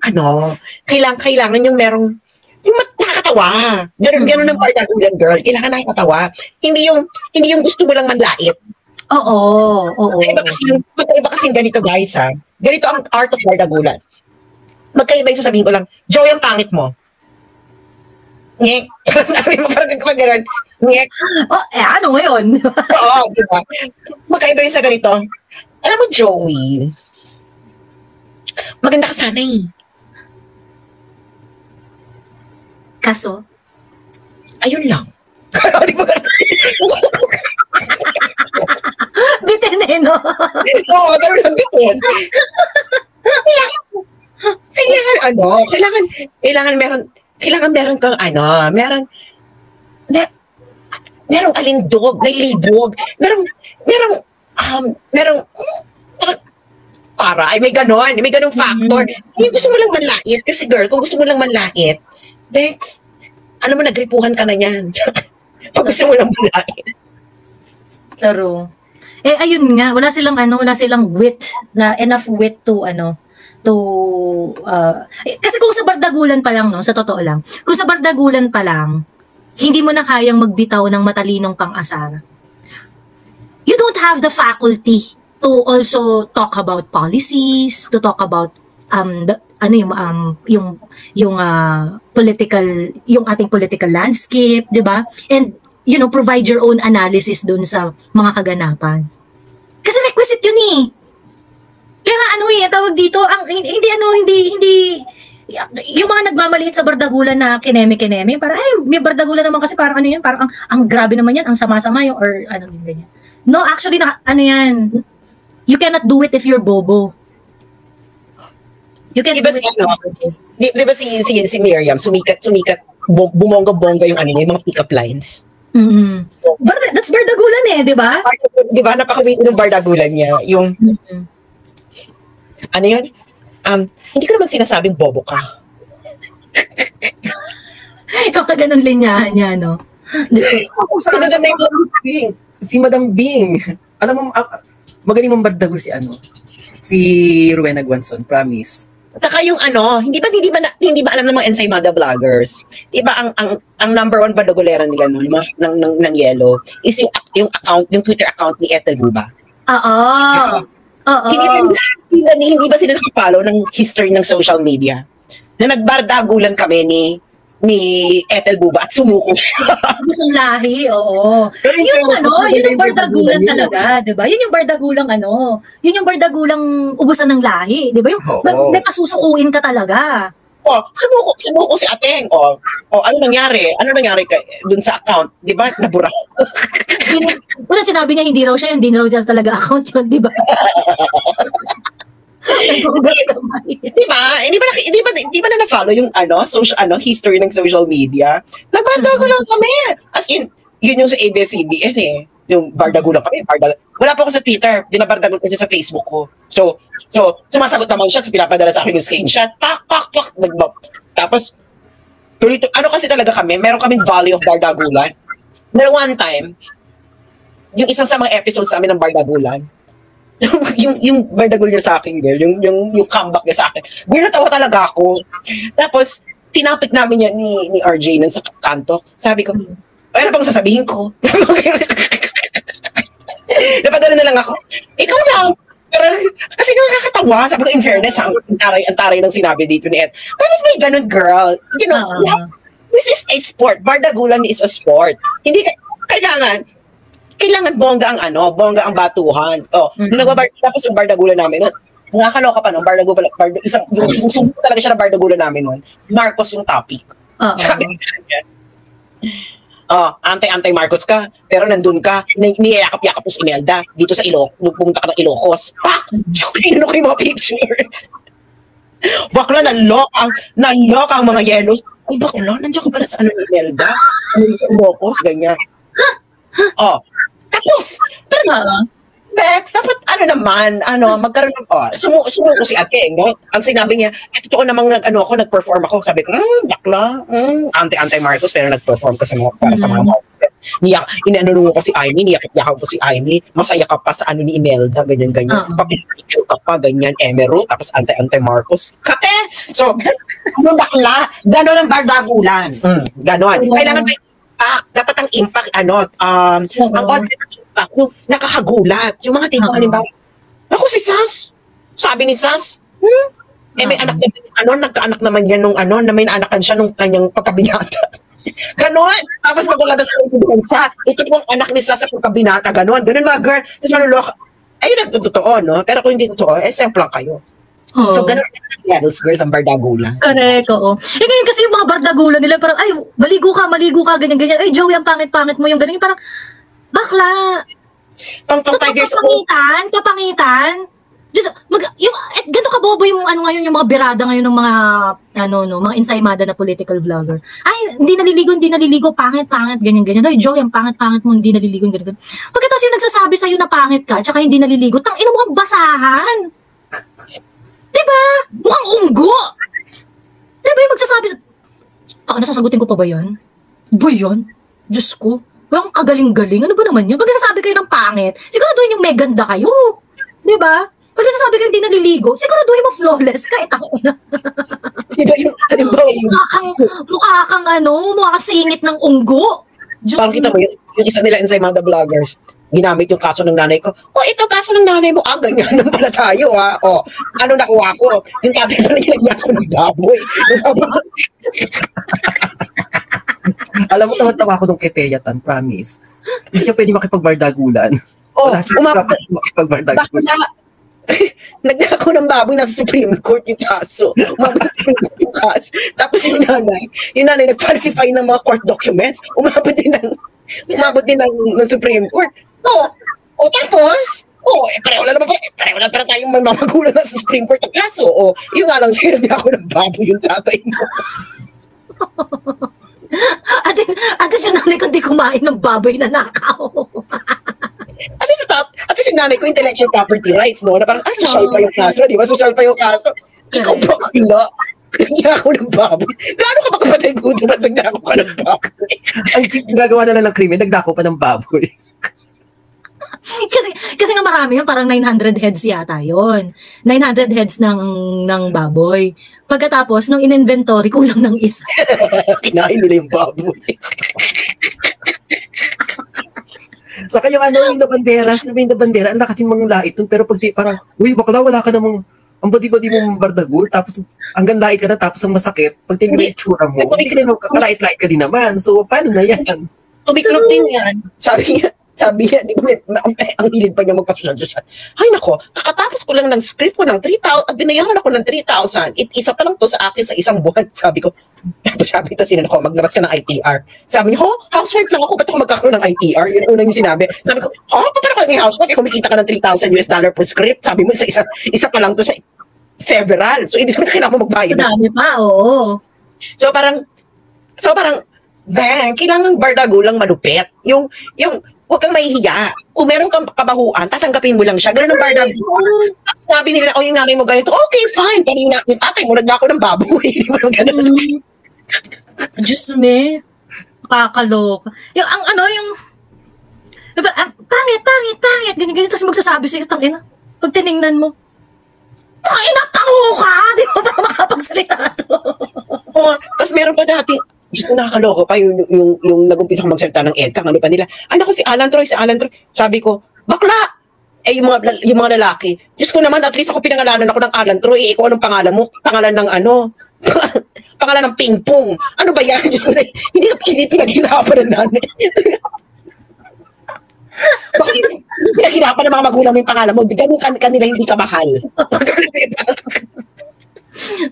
kailangan yung merong Yung nakakatawa. Ganun ang bardagulan, girl. Kailangan nakakatawa. Hindi yung gusto mo lang manlait. Oo. Magkaiba kasi ganito, guys, ha. Ganito ang art of bardagulan. Magkaiba yung sasabihin ko lang, Joey, ang pangit mo. Ngek. Sabi mo, parang gano'n. Ngek. Ano ngayon? Oo, diba? Magkaiba yung sa ganito. Alam mo, Joey, maganda ka sana eh. Kaso? Ayun lang. Di ba? Bitin eh, no? Oo, gano'n lang bitin. Kailangan meron kang merong alindog, may libog, may ganong factor. Yung gusto mo lang manlait, kasi girl, kung gusto mo lang manlait, Bex, alam mo, nagripuhan ka na yan. Pag gusto mo lang manlait. Pero, ayun nga, wala silang wit, na enough wit to, kasi kung sa bardagulan pa lang, no, sa totoo lang, kung sa bardagulan pa lang, hindi mo na kayang magbitaw ng matalinong pang-asar. You don't have the faculty to also talk about policies, to talk about yung ating political landscape, 'di ba? And provide your own analysis dun sa mga kaganapan. Kasi requisite yun eh. Kaya nga tawag dito, hindi yung mga nagmamaliit sa bardagulan na kineme-kineme, para may bardagulan naman kasi parang parang ang grabe naman yan, ang sama-sama yung or ganyan. No, actually yan. You cannot do it if you're bobo. You can Diba si Miriam, sumikat, bumongga-bongga yung yung mga pick-up lines. That's bardagulan eh, di ba? Di ba? Napaka-wait ng bardagulan niya. Yung, hindi ko naman sinasabing bobo ka. Yung ganun linyahan niya, no? Si Madam Bing. Alam mo, magaling mong bardagul si Rowena Guanzon, promise. Saka yung hindi ba alam ng mga Ensaymada vloggers? Diba ang number one badagulera nila ng Yellow is yung Twitter account ni Ethel Buba. Oo. Hindi ba sila nakapalo ng history ng social media? Na nagbardagulan kami ni Ethel Buba at sumuko siya. Gustong lahi, oo. Yun yung bardagulan talaga, di ba? Yun yung bardagulang yun yung bardagulang ubusan ng lahi, di ba? Yung may pasusukuin ka talaga. Sumuko si Ateng. Ano nangyari? Dun sa account? Di ba? Nabura. Una sinabi niya hindi raw siya talaga account yun, di ba? Di ba na na-follow yung social history ng social media? Nagbardagulan kami. As in, yun yung sa ABS-CBN eh. Yung bardagulan kami, wala pa ako sa Twitter, binabardagulan ko siya sa Facebook ko. So sumasagot naman siya, pinapadala sa akin yung screenshot, pak. Tapos, kasi talaga kami, meron kaming value of bardagulan. Pero one time, yung isang sa mga episodes namin ng bardagulan, yung bardagul niya sa akin, girl, yung comeback niya sa akin, girl, natawa talaga ako. Tapos, tinapik namin yan ni RJ nun sa kanto. Sabi ko, ano bang sasabihin ko? Napadala na lang ako, ikaw lang. Pero, kasi nakakatawa. Sabi ko, in fairness, ang taray ng sinabi dito ni Ed. Bakit may ganun, girl? This is a sport. Bardagulan is a sport. Hindi, kailangan bongga ang batuhan. Tapos yung bardagulan namin, nakakaloka pa nun, yung sumpo talaga siya ng bardagulan namin nun, Marcos yung topic. Sabi sa kanya, antay Marcos ka, pero nandun ka, niyayakap-yakap mo si Imelda, dito sa nung pumunta ka ng Ilocos. Pak! Inano ko yung mga pictures. Bakla, nalok ang mga Yelos. Ay, bakla, nandiyan ka pala sa Imelda? Ilocos, ganyan. Tapos, pero Bex, dapat magkaroon ng, sumuko si ate, no? Ang sinabi niya, totoo namang nag-perform ako. Sabi ko, bakla, anti Marcos, pero nag-perform ka para sa mga Marcos. Inanunungo ko si Amy, niyakap-yakap ko si Amy, masaya ka pa sa ni Imelda, ganyan-ganyan. Papipicture ka pa, ganyan, Emero, tapos anti Marcos. Kape! So, bakla, gano'n ang bardagulan. Gano'n. Kailangan may impact. Dapat ang impact, ang audience impact, yung nakakagulat. Yung mga tipo, halimbawa, ako si Sas. Sabi ni Sas, may anak nagkaanak naman yan na may anakan siya nung kanyang pagkabinata. Ganon. Tapos magulada sa ibigay siya. Ito pong anak ni Sas sa pagkabinata. Ganon mga girl. Tapos manuloka. Ayun ang totoo, no? Pero kung hindi totoo, sample lang kayo. So, ganon levels, girls, ang bardagulan. Correct, oo. Ngayon kasi yung mga bardagulan nila, parang, ay, maligo ka, ganyan. Ay, Joey, ang pangit-pangit mo yung ganyan. Parang, bakla. Pang 5 years old. Papangitan. Just, ganito kabobo yung ngayon, yung mga birada ngayon ng mga, mga ensaymada na political vlogger. Ay, hindi naliligo, pangit, ganyan. Ay, Joey, ang pangit mo, hindi naliligo, ganyan. Pagkatapos yung nagsasabi sa'yo na pangit ka, tsaka hindi naliligo, tangina mo kang basahan. Diba? Mukhang unggo. Diba yung magsasabi, nasasagutin ko pa ba yan? Diyos ko. Walang kagaling-galing. Ano ba naman yan? Pag nasasabi kayo ng pangit, siguraduhin yung may ganda kayo. Diba? Pag nasasabi kayo hindi naliligo, siguraduhin mo flawless ka. Ito na. Diba yung, mukha kang singit ng unggo. Parang kita mo, yung isa nila ensaymada vloggers, ginamit yung kaso ng nanay ko. Ito kaso ng nanay mo. Ganyan naman pala tayo, ha? Nakuha ko? Yung tatay pala ginagyan ko ng baboy. Alam mo, tawa ko nung kay Teyatan, promise. Hindi siya pwede makipagbardagulan. Wala siya makipagbardagulan. Nagnakaw ng baboy, nasa Supreme Court yung kaso. Umabot yung kaso. Tapos yung nanay nag-falsify ng mga court documents. Umabot din ng Supreme Court. Tapos, pareho lang para tayong mamagulan na sa Supreme Court ng kaso. Yung nga lang, sa'yo nagnakaw ng baboy yung tatay mo. At yung nanay ko di kumain ng baboy na nakaw. At least yung nanay ko, intellectual property rights, no? Na parang, social pa yung kaso, di ba? Social pa yung kaso. Ikaw ba kila? Nagnakaw ng baboy. Gaano ka ba kapatay gutom at nagnakaw ka ng baboy? Ang gagawa na lang ng krimen, nagnakaw pa ng baboy. kasi nga marami yun, parang 900 heads yata yun. 900 heads ng baboy. Pagkatapos, nung in-inventory, kulang ng isa. Kinain nila yung baboy. Saka yung yung nabanderas, ang lakating mga lait dun, pero pag parang, bakla, wala ka namang, ang body-body mo bardagul, tapos hanggang lait ka na, tapos ang masakit, pag tingin mo yung itsura mo, kalait-lait ka din naman. So, paano na yan? Tumiklop din yan. Sabi niya, di ba, ang hilig pa niya magpasosyal. Ay nako, kakatapos ko lang ng script ko ng 3,000, at binayaran ako ng 3,000, isa pa lang to sa akin sa isang buwan. Sabi ko, sabi ito sila ko, maglabas ka ng ITR. Sabi niya, housewife lang ako, ba't ako magkakaroon ng ITR? Yun ang unang yung sinabi. Sabi ko, paano ka naging housewife? Kumikita ka ng $3,000 per script. Sabi mo, isa pa lang to sa several. So, ibig sabihin, kailangan mo magbayad. Madami pa, oo. So, parang, kailangan bardagulang malupit. Yung, huwag kang mahihiya. Kung meron kang kabahuan, tatanggapin mo lang siya. Ganun ang bardagulan. Sabi nila, yung nanay mo ganito, okay, fine. Pero yung tatay mo, nagnakaw ng baboy. Hindi mo ganun. Diyos me. Kakaloka. Yung, pangit. Ganyan. Tapos magsasabi sa'yo, tangina. Pag tinignan mo, tangina, pango ka! Di ba ba makapagsalita to? Tapos meron pa dati, Diyos ko, nakakaloko pa yung nag-umpisa ko magsalita ng EDCA, ano pa nila, naku, si Alan Troy. Sabi ko, bakla! Yung mga lalaki, Diyos ko naman, at least ako pinangalanan ako ng Alan Troy, ikaw anong pangalan mo? Pangalan ng pangalan ng ping-pong. Ano ba yan? Diyos ko, hindi ka pinaghirapan ng nanay. Bakit pinaghirapan ng mga magulang mo yung pangalan mo? Ganun kanila hindi ka mahal.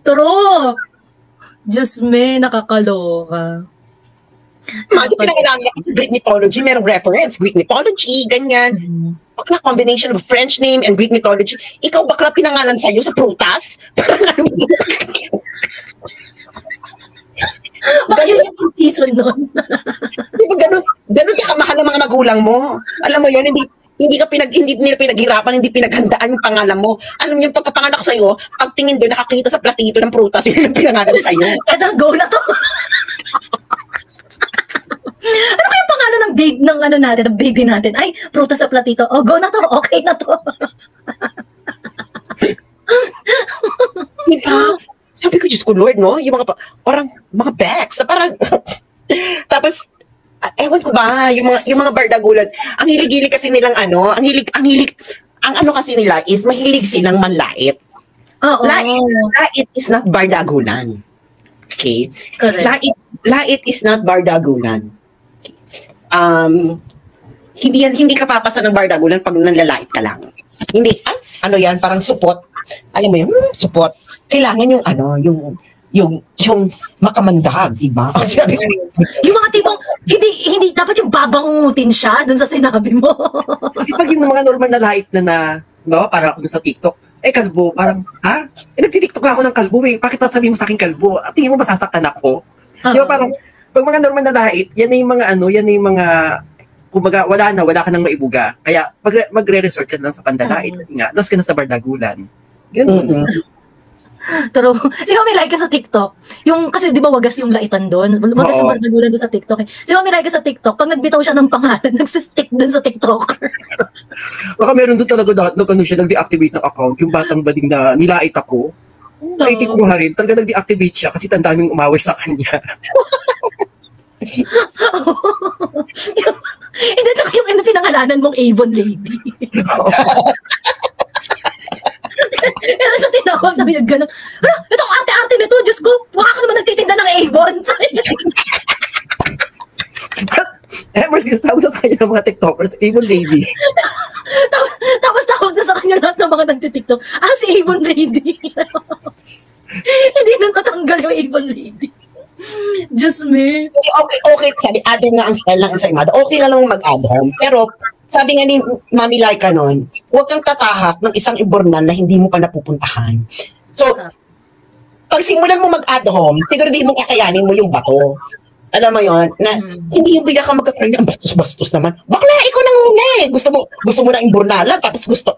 True! Diyos me, nakakaloka. Imagine pinangalanan ako sa Greek mythology, merong reference, Greek mythology, ganyan. Bakla, combination of French name and Greek mythology. Ikaw bakla pinangalan sa'yo sa prutas? Parang ano mo? Bakit yung season nun? Ganun ka kamahal ng mga magulang mo. Alam mo yun, hindi nila pinaghirapan, hindi pinaghandaan yung pangalan mo. Alam niyo, pagkapanganak sa'yo, pagtingin doon, nakakita sa platito ng prutas, yun ang pinangalan sa'yo. Eto, go na to. Ano kayong pangalan ng babe ng ano natin, ng baby natin? Ay, prutas sa platito. Oh, go na to. Okay na to. Diba? Sabi ko, Diyos ko, Lord, no? Yung parang mga bags, na parang, tapos, ewan ko ba, yung mga bardagulan, ang hilig-hilig kasi nilang ang ano kasi nila is, mahilig silang manlait. Oo. Lait is not bardagulan. Okay? Correct. Lait is not bardagulan. Hindi ka papasa ng bardagulan pag nanlalait ka lang. Hindi, ano yan, parang support. Alam mo yung support. Kailangan yung makamandag, diba? Sabi ko, Yung mga tipong, hindi dapat yung babangutin siya dun sa sinabi mo. Kasi pag yung mga normal na light na no, para ako dun sa TikTok, kalbo, parang, ha? Nagtitiktok ako ng kalbo bakit sasabihin mo sa akin kalbo? At tingin mo masasaktan ako? Di ba parang, pag mga normal na light, yan na yung mga, kumbaga, wala ka nang maibuga. Kaya, magre-resort ka lang sa pandalait. Kasi nga, lost ka na sa bardagulan. Ganun. Pero, si Mami Laika sa TikTok, kasi di ba wagas yung laitan doon? Wagas yung bardagulan doon sa TikTok. Si Mami Laika sa TikTok, pag nagbitaw siya ng pangalan, nagsistick doon sa TikToker. Baka meron doon talaga nag-deactivate ng account, yung batang bading na nilait ako. Ay, tikuha rin. Talaga nag-deactivate siya kasi tandaming umaway sa kanya. Hindi, tsaka yung pinangalanan mong Avon Lady. Pero sa tinawag na yung gano'n, itong arte-arte nito, Diyos ko, baka ka naman nagtitinda ng Avon. Ever since tawag sa kanya ng mga TikTokers, Avon Lady. Tapos tawag na sa kanya lahat ng mga nagtitiktok, si Avon Lady. Hindi na natanggal yung Avon Lady. Just me. Okay. Sabi, add home nga ang style ng ensaymada. Okay na lang mag-add home. Pero, sabi nga ni Mami Laika nun, huwag kang tatahak ng isang ibornan na hindi mo pa napupuntahan. So, pag simulan mo mag-add home, siguro di mo kakayanin mo yung bato. Alam mo yon na hindi yung bigla ka magkakaroon ng bastos-bastos naman. Bakla, ikaw nang muna eh. Gusto mo na imbornalan, tapos gusto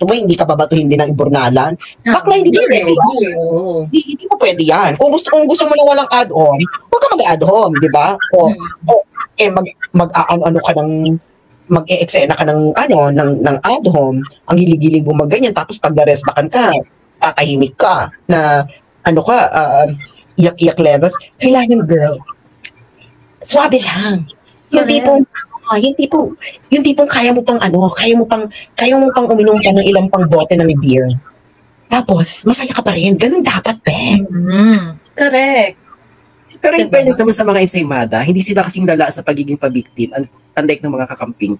mo hindi ka babatuhin din ng imbornalan. Bakla, hindi pwede yan. Hindi mo pwede yan. Kung gusto mo na walang add-on, huwag ka mag-add home, di ba? Mag-ano ka ng mag-e-eksena ka ng add home, ang hilig-hilig mo magganyan, tapos pag naresbakan ka, tatahimik ka na iyak-iyak levels. Kailangan, girl, swabe lang. Yung tipong kaya mo pang uminom pa ng ilang pang bote ng beer. Tapos, masaya ka pa rin. Ganun dapat, be. Correct. Pero in fairness naman sa mga ensaymada, hindi sila kasing lala sa pagiging pabiktim, unlike ng mga kakamping.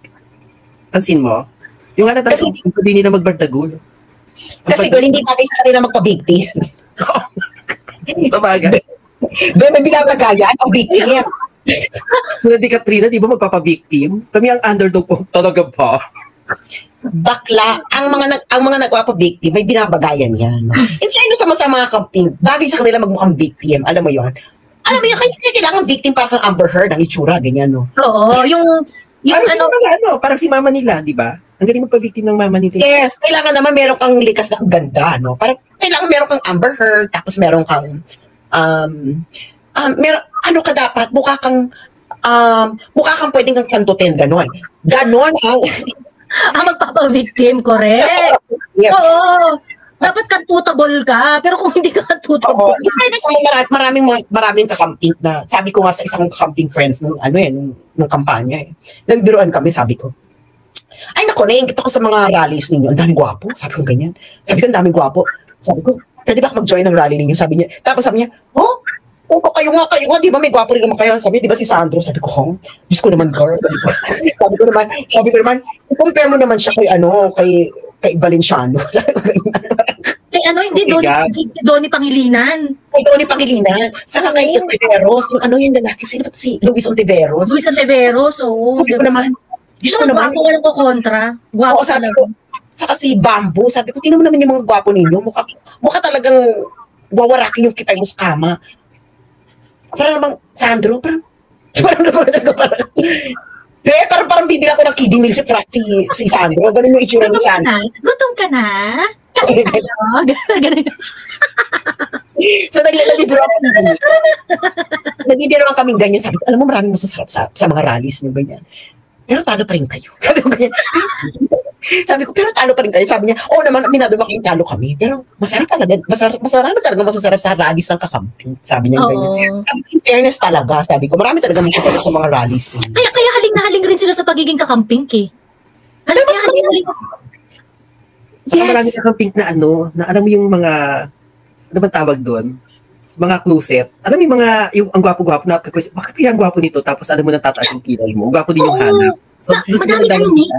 Pansin mo? Yung hindi nila magbardagul. Kasi girl, hindi bagay sa kanila magpabiktim. Sabagay. May binabagayan ang victim. Di Katrina, di ba magpapabiktim? Kami ang underdog po. Talaga ba? Bakla, ang mga nagpapabiktim, may binabagayan yan. Hindi sa mga camping, bagay sa kanila magmukhang victim. Alam mo yon? Kasi kailangan victim para kang Amber Heard, ang itsura, ganyan, no? Oo, parang si mama nila, di ba? Ang galing magpabiktim ng mama nila. Yes, kailangan naman meron kang likas na ganda, no? Parang kailangan meron kang Amber Heard, tapos meron kang ka dapat, mukha kang pwedeng kang kantutin, ganon ang magpapabiktim, correct. Yeah. Oo. Dapat kantutable ka, pero kung hindi ka kantutable. Maraming kakamping na, sabi ko nga sa isang camping friends nung kampanya nagbiruan kami, sabi ko, ay nako, naiingit ako sa mga rallies ninyo, ang daming gwapo, sabi ko ganyan. Sabi ko, ang daming gwapo. Sabi ko, pwede ba mag-join ng rally ninyo? Sabi niya, kayo nga, di ba may gwapo rin naman kayo? Sabi, di ba si Sandro? Sabi ko, Diyos ko naman, girl. Sabi ko naman, compare mo naman siya kay Valenciano. Hindi, Donnie Pangilinan. Kay Donnie Pangilinan. Saka kay Ontiveros. Yung lalaki, sino ba si Luis Ontiveros? Luis Ontiveros, oo. Sabi ko naman, Diyos ko naman. Gwapo, walang ko kontra. Gwapo sabi ko, saka si Bamboo, sabi ko, tingnan mo naman yung mga gwapo ninyo. Mukha talagang wawarakin yung kitay mo sa kama. Parang namang, Sandro, parang Parang bibili ako ng kiddie meal si Sandro. Ganun yung itsura ni Sandro. Gutom ka na? Kain tayo? Ganun. So, nagbibiro ako. Nagbibiro lang kaming ganyan. Sabi ko, alam mo, maraming masasarap sa mga rallies nyo, ganyan. Pero talo pa rin kayo. Sabi ko ganyan. Sabi ko, pero talo pa rin kayo. Sabi niya, naman, minado makikita talo kami. Pero masarap talaga. Masarap talaga masasarap sa rallies ng kakamping. Sabi niya ganyan. Sabi ko, in fairness talaga. Sabi ko, marami talaga masasarap sa mga rallies. Kaya haling na haling rin sila sa pagiging kakamping, haling. Yes. Marami kakamping na na alam mo yung mga, ano ba tawag doon? Mga closet. Alam mo yung mga, ang gwapo-gwapo na, bakit kaya ang gwapo nito? Tapos alam mo na tataas yung kilay mo. Gwapo din yung hanap. So, madami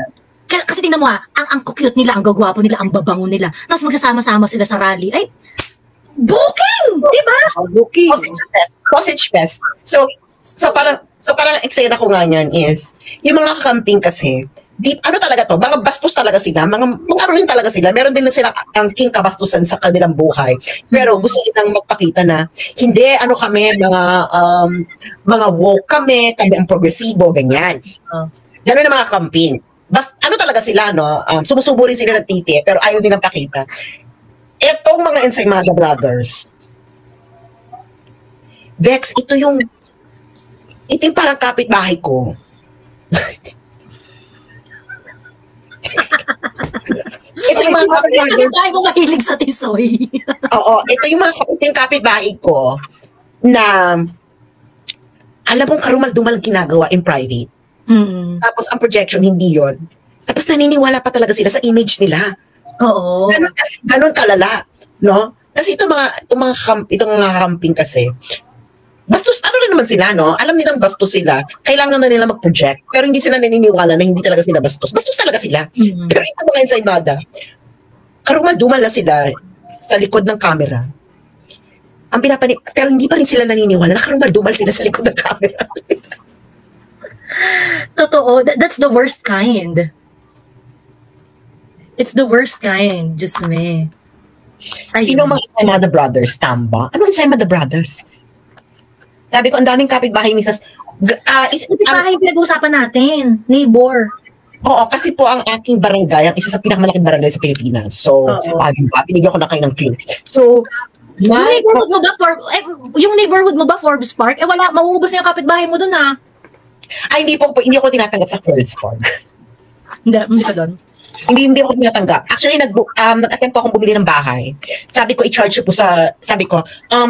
kasi tingnan mo ang cute nila, ang gagwapo nila, ang babango nila. Tapos magsasama-sama sila sa rally. Ay, booking! Diba? Booking. Sausage fest. So parang eksena ko nga niyan is, yung mga kakamping kasi, ano talaga to, mga bastos talaga sila, mga rin talaga sila, meron din na sila ang king kabastusan sa kanilang buhay. Pero gusto nilang magpakita na, hindi, kami, mga woke kami ang progresibo, ganyan. Gano'n ang mga kakamping. Talaga sila, sumusubo rin sila ng titi, pero ayaw din ang pakita. Etong mga Ensaymada Brothers, Bex, ito yung parang kapitbahay ko. Ito yung mga kapitbahay mo mahilig sa tisoy. Oo, ito yung kapitbahay ko na alam mong karumal-dumal ginagawa in private. Tapos ang projection, hindi yon. Tapos naniniwala pa talaga sila sa image nila. Oo. Ganun kalala, no? Kasi itong mga camping kasi, bastos, rin naman sila, no? Alam nilang bastos sila, kailangan na nila mag-project, pero hindi sila naniniwala na hindi talaga sila bastos. Bastos talaga sila. Pero ito mga Ensaymada, karumal-dumal na sila sa likod ng camera. Pero hindi pa rin sila naniniwala na karumal-dumal sila sa likod ng camera. Totoo. That's the worst kind. It's the worst kind. Just me. Sino mga Ensaymada Brothers? Tamba? Ano Ensaymada Brothers? Sabi ko, ang daming kapitbahay misas. Kapitbahay yung pinag-uusapan natin. Neighbor. Oo, kasi po ang aking barangay, ang isa sa pinakamalaking barangay sa Pilipinas. So, pinigyan ko na kayo ng clue. So, yung neighborhood mo ba, Forbes Park? Wala, mauubos na yung kapitbahay mo dun, ha? Ay, hindi ako tinatanggap sa Forbes Park. Hindi ka doon? Hindi ako tinatanggap. Actually, nag-attempt akong bumili ng bahay. Sabi ko, i-charge po sabi ko,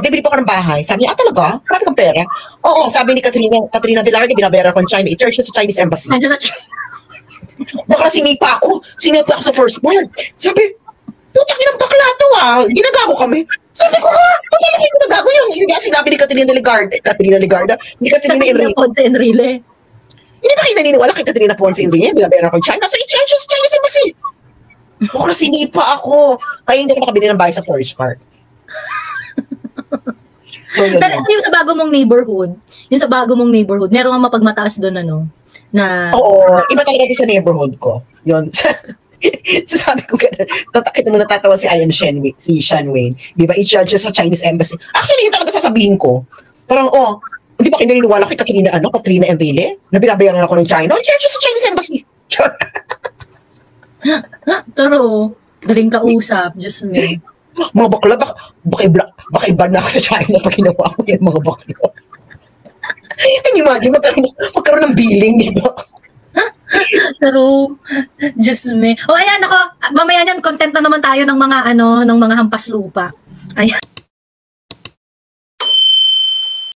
bibili po ako ng bahay. Sabi niya, talaga? Marami kang pera? Oo, sabi ni Katrina Velarde, binabayaran ko ng China. I-charge ko sa Chinese Embassy. Baka sinipa ako sa First World. Sabi, putang inang bakla to ginagago kami. Sabi ko, paano kayo ginagago yun? Yung sinabi ni Katrina Legarda, ni Katrina Enrile. Hindi ba kayo naniniwala kay Katrina Ponce Enrile? Binabayaran ko ng China. So, i-charge ko sa Chinese Embassy. Baka sinipa ako. Kaya hindi ako nakabili ng bahay sa Forest Park. So, pero yung sa bago mong neighborhood, meron nga mapagmataas doon, na... Oo, iba talaga din sa neighborhood ko. Yun. So sabi ko gano'n, ito mo natatawa si Sean Wayne. Di ba, i-charge sa Chinese Embassy. Actually, yun talaga sasabihin ko. Parang, hindi ba kayo naniniwala kay Katrina Enrile? Na binabayaran ako ng China? I-charge sa Chinese Embassy. Pero, daling kausap, just me. Mga bakla, baka iba na ako sa China pag ginawa ko yan, mga bakla. Can you imagine, magkaroon ng billing, di ba? Pero, just me. Ayan, mamaya yan, content na naman tayo ng mga hampas lupa. Ayan.